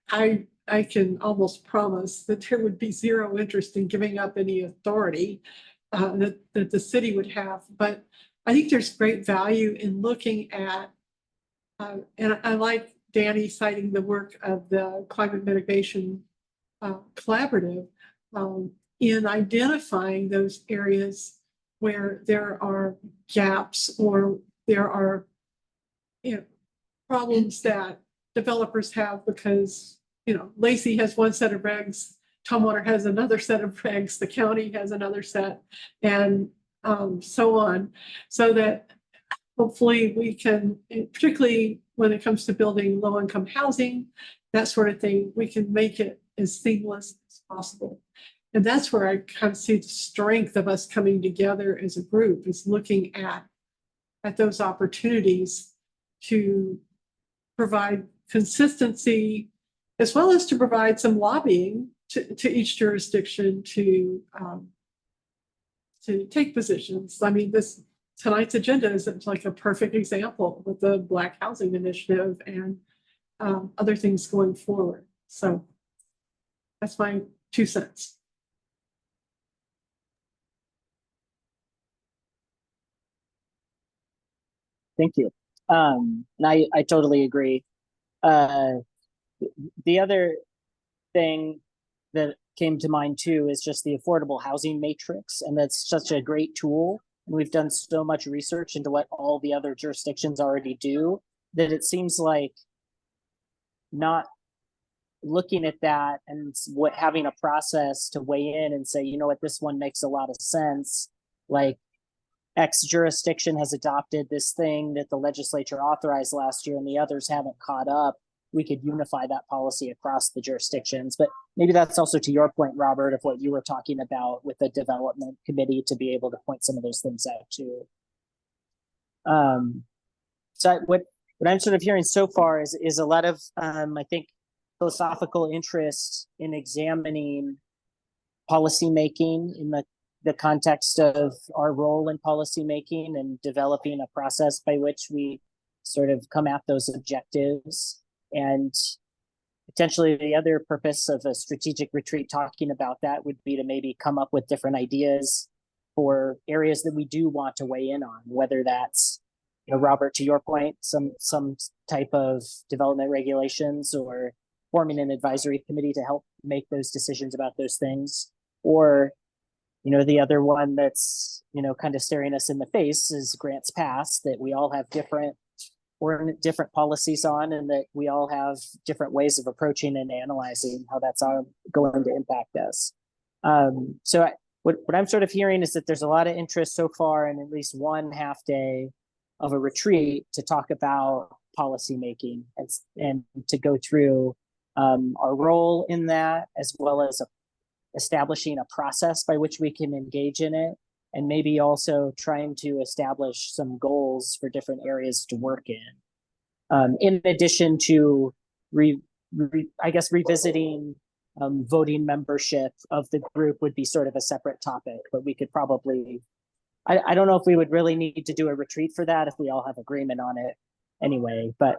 I can almost promise that there would be zero interest in giving up any authority that the city would have. But I think there's great value in looking at, and I like Danny citing the work of the Climate Mitigation Collaborative in identifying those areas where there are gaps, or there are, you know, problems that developers have, because, you know, Lacey has one set of regs, Tumwater has another set of regs, the county has another set, and so on, so that hopefully we can, particularly when it comes to building low-income housing, that sort of thing, we can make it as seamless as possible. And that's where I kind of see the strength of us coming together as a group, is looking at those opportunities to provide consistency, as well as to provide some lobbying to each jurisdiction to take positions. I mean, tonight's agenda is like a perfect example with the Black Housing Initiative and other things going forward. So that's my 2 cents. Thank you. And I totally agree. The other thing that came to mind too is just the affordable housing matrix, and that's such a great tool. And we've done so much research into what all the other jurisdictions already do, that it seems like not looking at that and having a process to weigh in and say, you know what, this one makes a lot of sense. Like X jurisdiction has adopted this thing that the legislature authorized last year and the others haven't caught up. We could unify that policy across the jurisdictions. But maybe that's also to your point, Robert, of what you were talking about with the development committee, to be able to point some of those things out too. So what I'm sort of hearing so far is a lot of, I think, philosophical interest in examining policymaking in the context of our role in policymaking, and developing a process by which we sort of come at those objectives. And potentially the other purpose of a strategic retreat talking about that would be to maybe come up with different ideas for areas that we do want to weigh in on, whether that's, you know, Robert, to your point, some type of development regulations, or forming an advisory committee to help make those decisions about those things. Or, you know, the other one that's, you know, kind of staring us in the face is grants passed, that we all have different policies on, and that we all have different ways of approaching and analyzing how that's all going to impact us. What I'm sort of hearing is that there's a lot of interest so far in at least one half day of a retreat to talk about policy making and to go through our role in that, as well as establishing a process by which we can engage in it, and maybe also trying to establish some goals for different areas to work in addition to revisiting voting membership of the group would be sort of a separate topic, but we could probably, I don't know if we would really need to do a retreat for that if we all have agreement on it anyway, but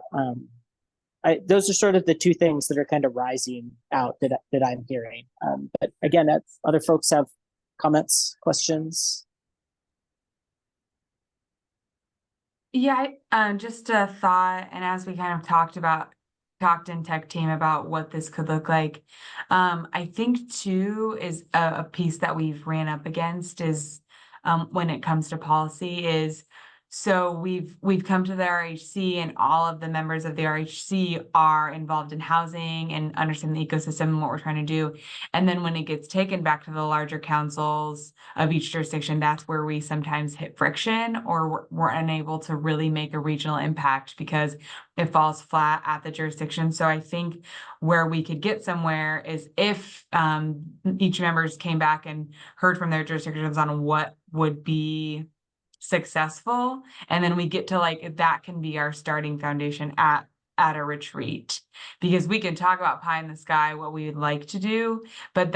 those are sort of the two things that are kind of rising out that I'm hearing. But again, other folks have comments, questions? Yeah, just a thought, and as we kind of talked in tech team about what this could look like, I think too is a piece that we've ran up against is when it comes to policy is, so we've come to the RHC, and all of the members of the RHC are involved in housing and understand the ecosystem and what we're trying to do. And then when it gets taken back to the larger councils of each jurisdiction, that's where we sometimes hit friction, or we're unable to really make a regional impact because it falls flat at the jurisdiction. So I think where we could get somewhere is if each members came back and heard from their jurisdictions on what would be successful, and then we get to like, that can be our starting foundation at a retreat, because we can talk about pie in the sky, what we would like to do, but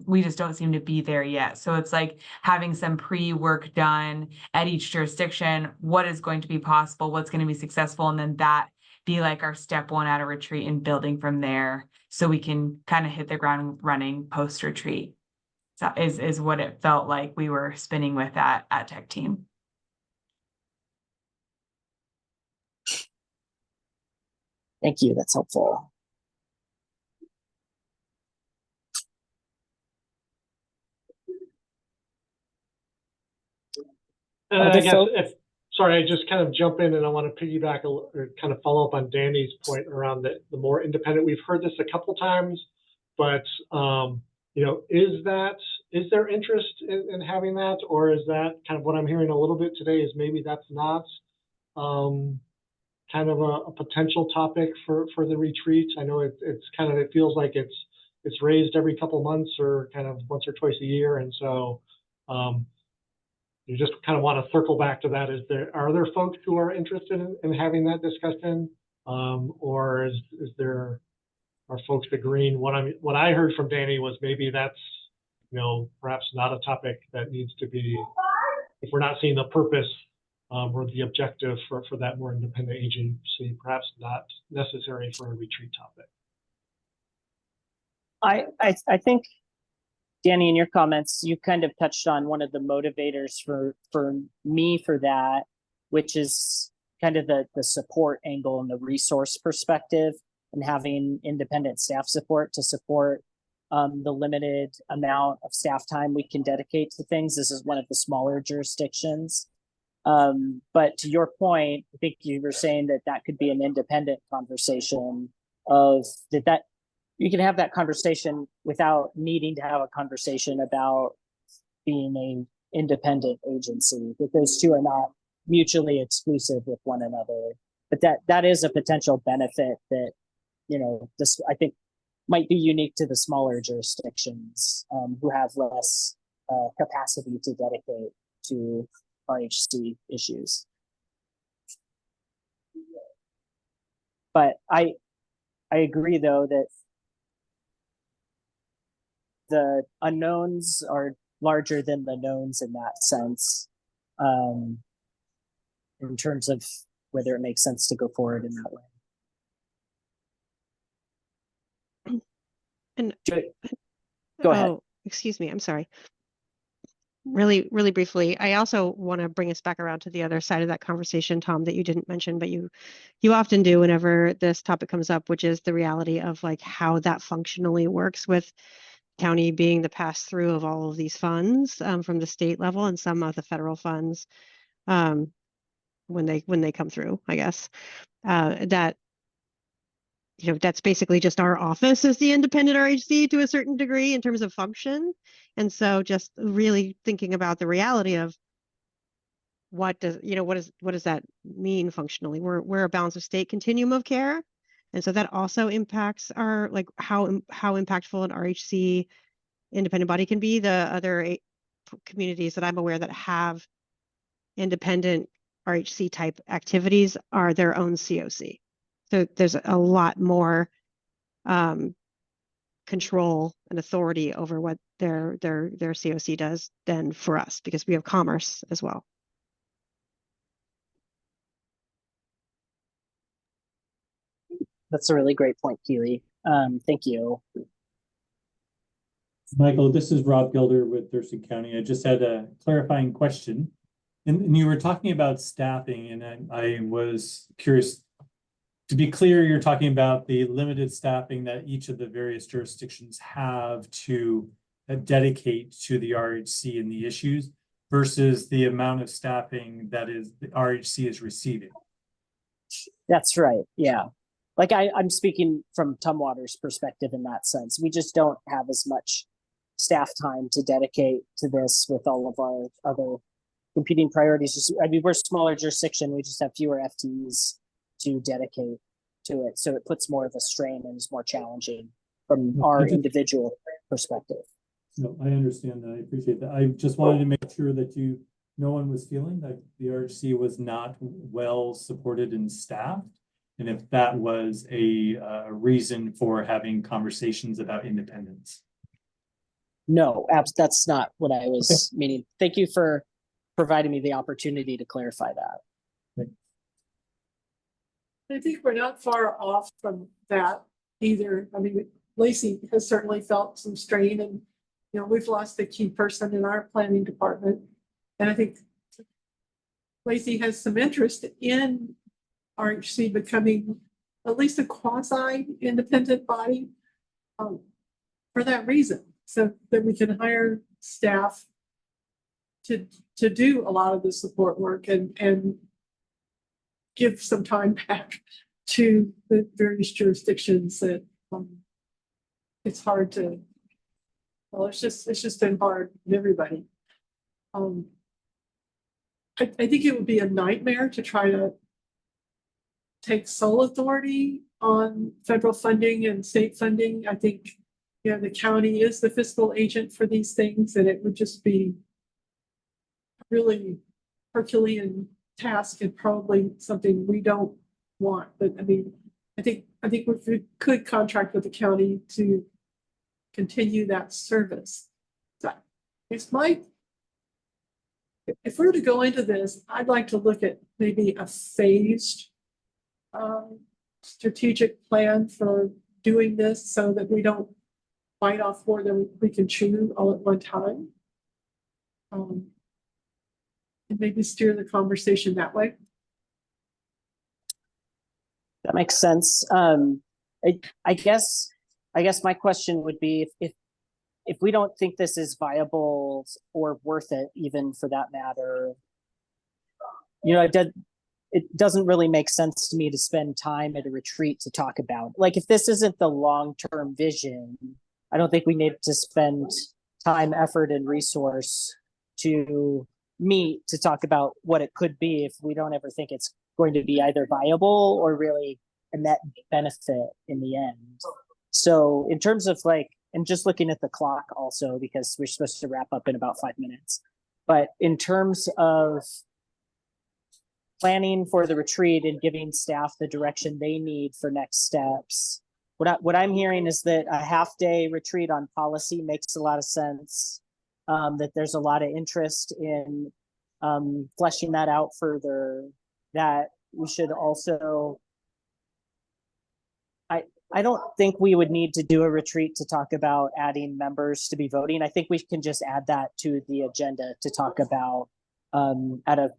we just don't seem to be there yet. So it's like having some pre-work done at each jurisdiction, what is going to be possible, what's going to be successful, and then that be like our step one at a retreat and building from there, so we can kind of hit the ground running post-retreat. So is what it felt like we were spinning with at tech team. Thank you, that's helpful. I guess sorry, I just kind of jump in and I want to piggyback or kind of follow up on Danny's point around the more independent. We've heard this a couple times, but you know, is there interest in having that, or is that kind of what I'm hearing a little bit today is maybe that's not kind of a potential topic for the retreat? I know it feels like it's raised every couple months or kind of once or twice a year, and so you just kind of want to circle back to that. Are there folks who are interested in having that discussion, or are folks agreeing? What I heard from Danny was maybe that's, you know, perhaps not a topic that needs to be, if we're not seeing the purpose or the objective for that more independent agency, perhaps not necessary for a retreat topic. I think, Danny, in your comments, you kind of touched on one of the motivators for me for that, which is kind of the support angle and the resource perspective, and having independent staff support to support the limited amount of staff time we can dedicate to things. This is one of the smaller jurisdictions. But to your point, I think you were saying that could be an independent conversation of that you can have that conversation without needing to have a conversation about being an independent agency, that those two are not mutually exclusive with one another. But that is a potential benefit that, you know, this I think might be unique to the smaller jurisdictions who have less capacity to dedicate to RHC issues. But I agree, though, that the unknowns are larger than the knowns in that sense, in terms of whether it makes sense to go forward in that way. And Go ahead. oh, excuse me, I'm sorry. Really, really briefly, I also want to bring us back around to the other side of that conversation, Tom, that you didn't mention, but you often do whenever this topic comes up, which is the reality of like how that functionally works with county being the pass through of all of these funds from the state level and some of the federal funds when they come through, I guess. That that's basically just our office as the independent RHC to a certain degree in terms of function. And so just really thinking about the reality of what does that mean functionally? We're a balance of state continuum of care. And so that also impacts our like how impactful an RHC independent body can be. The other communities that I'm aware that have independent RHC type activities are their own COC. So there's a lot more control and authority over what their COC does than for us, because we have commerce as well. That's a really great point, Keely. Thank you. Michael, this is Rob Gilder with Thurston County. I just had a clarifying question. And you were talking about staffing, and I was curious. To be clear, you're talking about the limited staffing that each of the various jurisdictions have to dedicate to the RHC and the issues versus the amount of staffing that the RHC is receiving. That's right. Yeah. Like I'm speaking from Tumwater's perspective in that sense. We just don't have as much staff time to dedicate to this with all of our other competing priorities. I mean, we're a smaller jurisdiction. We just have fewer FTEs to dedicate to it. So it puts more of a strain and is more challenging from our individual perspective. No, I understand that. I appreciate that. I just wanted to make sure that no one was feeling like the RHC was not well supported and staffed. And if that was a reason for having conversations about independence. No, that's not what I was meaning. Thank you for providing me the opportunity to clarify that. I think we're not far off from that either. I mean, Lacey has certainly felt some strain, and we've lost a key person in our planning department. And I think Lacey has some interest in RHC becoming at least a quasi-independent body for that reason, so that we can hire staff to do a lot of the support work and give some time back to the various jurisdictions that it's hard to, well, it's just been hard on everybody. I think it would be a nightmare to try to take sole authority on federal funding and state funding. I think, the county is the fiscal agent for these things, and it would just be really Herculean task and probably something we don't want. But I mean, I think we could contract with the county to continue that service. So it's if we were to go into this, I'd like to look at maybe a phased strategic plan for doing this so that we don't bite off more than we can chew all at one time. And maybe steer the conversation that way. That makes sense. I guess my question would be if we don't think this is viable or worth it, even for that matter, it doesn't really make sense to me to spend time at a retreat to talk about. Like, if this isn't the long-term vision, I don't think we need to spend time, effort, and resource to meet to talk about what it could be if we don't ever think it's going to be either viable or really a net benefit in the end. So in terms of and just looking at the clock also, because we're supposed to wrap up in about 5 minutes, but in terms of planning for the retreat and giving staff the direction they need for next steps, what I'm hearing is that a half-day retreat on policy makes a lot of sense. That there's a lot of interest in fleshing that out further, that we should also, I don't think we would need to do a retreat to talk about adding members to be voting. I think we can just add that to the agenda to talk about the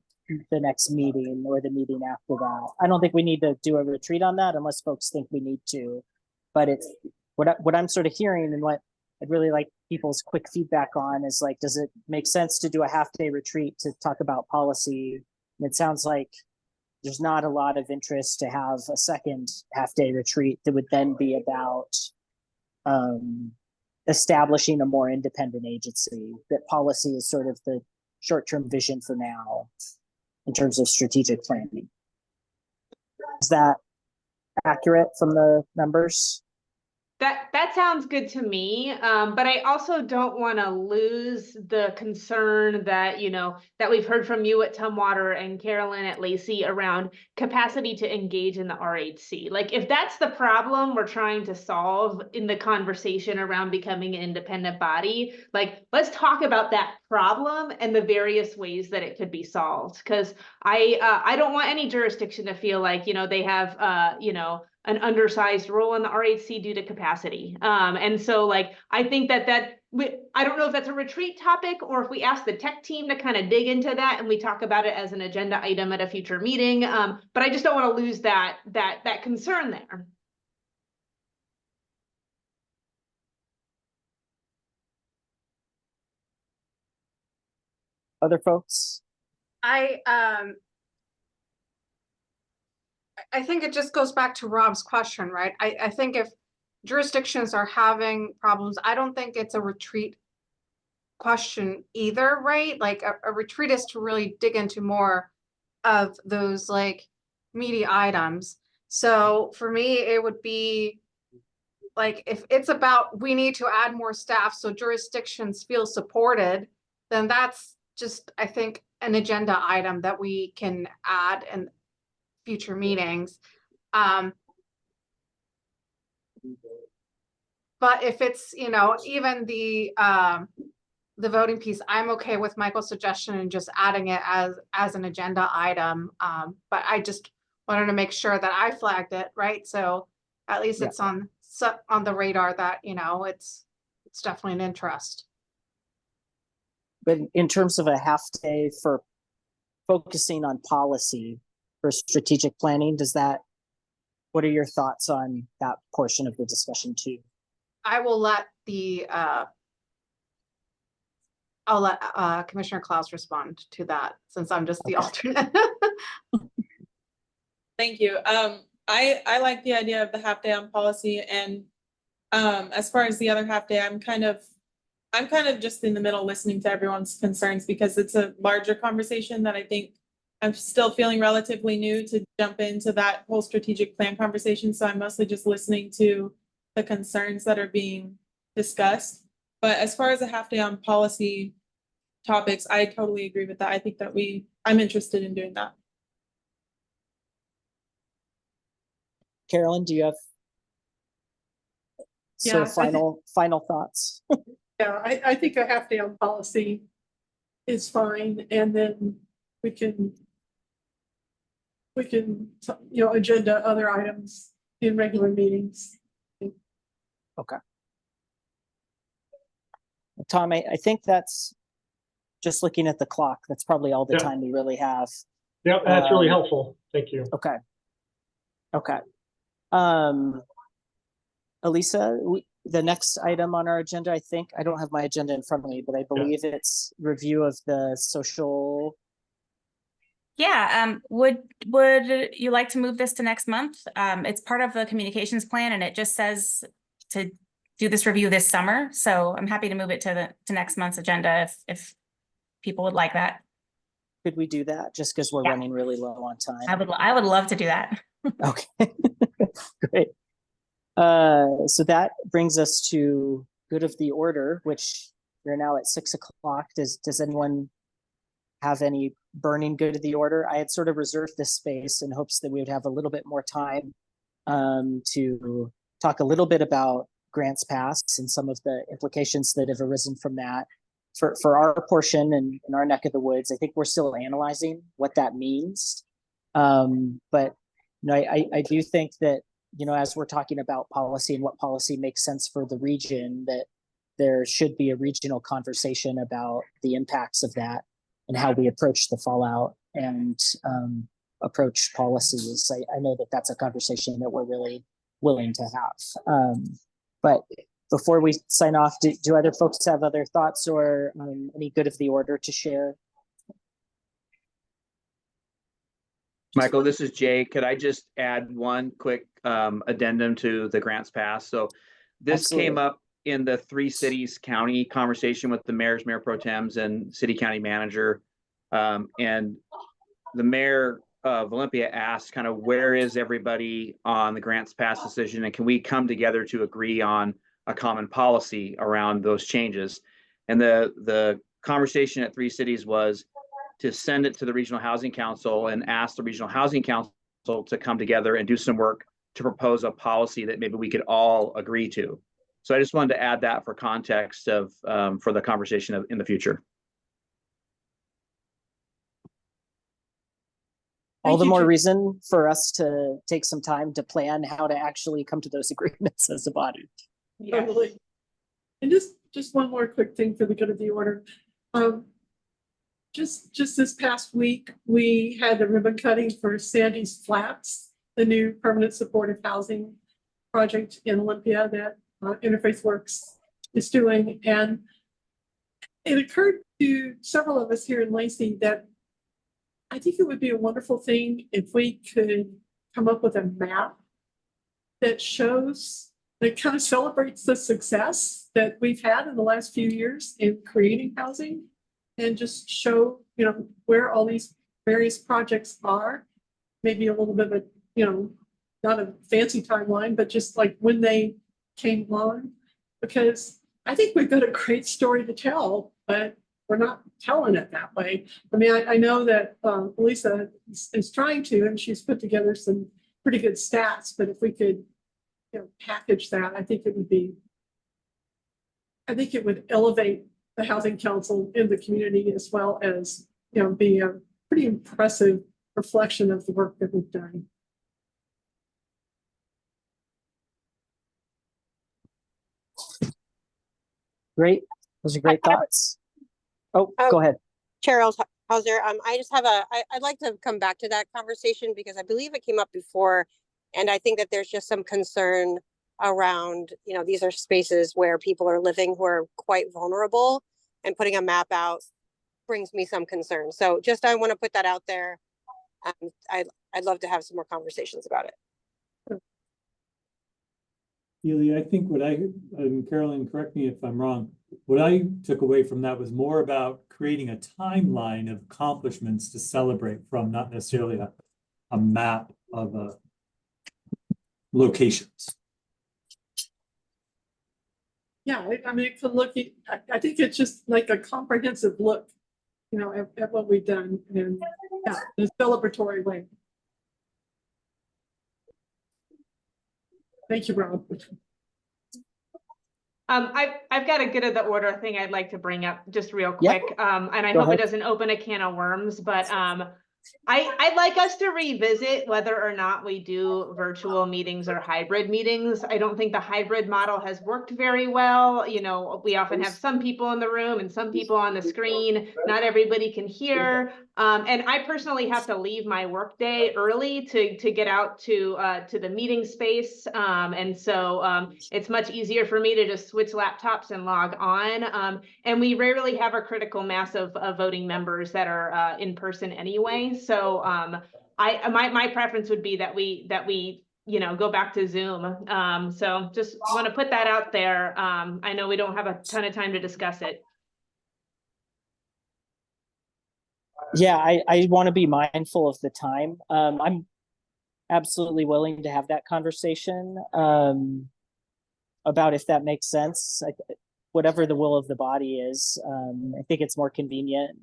next meeting or the meeting after that. I don't think we need to do a retreat on that unless folks think we need to. But it's what I'm sort of hearing, and what I'd really like people's quick feedback on is like, does it make sense to do a half-day retreat to talk about policy? And it sounds like there's not a lot of interest to have a second half-day retreat that would then be about establishing a more independent agency. That policy is sort of the short-term vision for now in terms of strategic planning. Is that accurate from the members? That sounds good to me, but I also don't want to lose the concern that, you know, that we've heard from you at Tumwater and Carolyn at Lacey around capacity to engage in the RHC. Like, if that's the problem we're trying to solve in the conversation around becoming an independent body, like, let's talk about that problem and the various ways that it could be solved. Because I don't want any jurisdiction to feel like, you know, they have, you know, an undersized role in the RHC due to capacity. And so like, I think I don't know if that's a retreat topic or if we ask the tech team to kind of dig into that and we talk about it as an agenda item at a future meeting. But I just don't want to lose that concern there. Other folks? I think it just goes back to Rob's question, right? I think if jurisdictions are having problems, I don't think it's a retreat question either, right? Like a retreat is to really dig into more of those like meaty items. So for me, it would be like, if it's about, we need to add more staff so jurisdictions feel supported, then that's just, I think, an agenda item that we can add in future meetings. But if it's, you know, even the voting piece, I'm okay with Michael's suggestion and just adding it as an agenda item. But I just wanted to make sure that I flagged it, right? So at least it's on the radar that, you know, it's definitely an interest. But in terms of a half day for focusing on policy for strategic planning, what are your thoughts on that portion of the discussion too? I will let Commissioner Klaus respond to that, since I'm just the alternate. Thank you. I like the idea of the half day on policy, and as far as the other half day, I'm kind of just in the middle listening to everyone's concerns, because it's a larger conversation that I think I'm still feeling relatively new to jump into that whole strategic plan conversation. So I'm mostly just listening to the concerns that are being discussed. But as far as a half day on policy topics, I totally agree with that. I think that I'm interested in doing that. Carolyn, do you have sort of final thoughts? Yeah, I think a half day on policy is fine, and then we can, you know, agenda other items in regular meetings. Okay. Tom, I think that's, just looking at the clock, that's probably all the time we really have. Yep, that's really helpful. Thank you. Okay. Okay. Elisa, the next item on our agenda, I think, I don't have my agenda in front of me, but I believe it's review of the social. Yeah, would you like to move this to next month? It's part of the communications plan, and it just says to do this review this summer. So I'm happy to move it to next month's agenda if people would like that. Could we do that? Just because we're running really low on time. I would love to do that. Okay, great. So that brings us to good of the order, which we're now at 6 o'clock. Does anyone have any burning good of the order? I had sort of reserved this space in hopes that we would have a little bit more time to talk a little bit about grants passed and some of the implications that have arisen from that. For our portion and in our neck of the woods, I think we're still analyzing what that means. But you know, I do think that you know, as we're talking about policy and what policy makes sense for the region, that there should be a regional conversation about the impacts of that and how we approach the fallout and approach policies. I know that that's a conversation that we're really willing to have. But before we sign off, do other folks have other thoughts or any good of the order to share? Michael, this is Jay. Could I just add one quick addendum to the grants pass? So this came up in the 3 cities county conversation with the mayors, mayor pro tems, and city county manager. And the mayor of Olympia asked kind of where is everybody on the grants pass decision, and can we come together to agree on a common policy around those changes? And the conversation at 3 cities was to send it to the Regional Housing Council and ask the Regional Housing Council to come together and do some work to propose a policy that maybe we could all agree to. So I just wanted to add that for context of for the conversation in the future. All the more reason for us to take some time to plan how to actually come to those agreements as a body. Totally. And just one more quick thing for the good of the order. Just this past week, we had the ribbon cutting for Sandy's Flats, the new permanent supportive housing project in Olympia that Interfaith Works is doing. And it occurred to several of us here in Lacey that I think it would be a wonderful thing if we could come up with a map that shows, that kind of celebrates the success that we've had in the last few years in creating housing, and just show, you know, where all these various projects are. Maybe a little bit of a, you know, not a fancy timeline, but just like when they came on, because I think we've got a great story to tell, but we're not telling it that way. I mean, I know that Lisa is trying to, and she's put together some pretty good stats, but if we could, you know, package that, I think it would elevate the Housing Council in the community, as well as, you know, be a pretty impressive reflection of the work that we've done. Great. Those are great thoughts. Oh, go ahead. Charles Hauser, I just have I'd like to come back to that conversation because I believe it came up before. And I think that there's just some concern around, you know, these are spaces where people are living who are quite vulnerable, and putting a map out brings me some concern. So just, I want to put that out there. I'd love to have some more conversations about it. Ely, I think what Carolyn, correct me if I'm wrong, what I took away from that was more about creating a timeline of accomplishments to celebrate from, not necessarily a map of locations. Yeah, I mean, it could look, I think it's just like a comprehensive look, you know, at what we've done, and yeah, in a celebratory way. Thank you, Rob. I've got a good of the order thing I'd like to bring up just real quick. And I hope it doesn't open a can of worms, but I'd like us to revisit whether or not we do virtual meetings or hybrid meetings. I don't think the hybrid model has worked very well. You know, we often have some people in the room and some people on the screen. Not everybody can hear. And I personally have to leave my workday early to get out to the meeting space. And so it's much easier for me to just switch laptops and log on. And we rarely have a critical mass of voting members that are in person anyway. So my preference would be that we you know, go back to Zoom. So just want to put that out there. I know we don't have a ton of time to discuss it. Yeah, I want to be mindful of the time. I'm absolutely willing to have that conversation about if that makes sense. Whatever the will of the body is, I think it's more convenient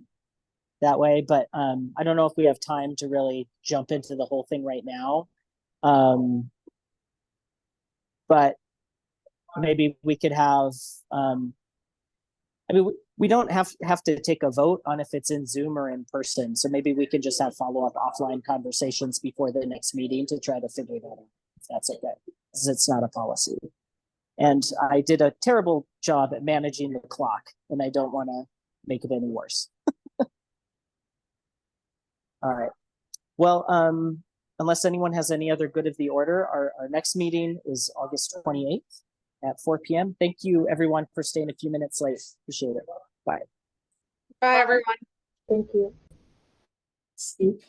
that way, but I don't know if we have time to really jump into the whole thing right now. But maybe we could have, I mean, we don't have to take a vote on if it's in Zoom or in person. So maybe we can just have follow-up offline conversations before the next meeting to try to figure that out. if that's okay, because it's not a policy. And I did a terrible job at managing the clock, and I don't want to make it any worse. All right. Well, unless anyone has any other good of the order, our next meeting is August 28th at 4 p.m. Thank you, everyone, for staying a few minutes late. Appreciate it. Bye. Bye, everyone. Thank you. Steve.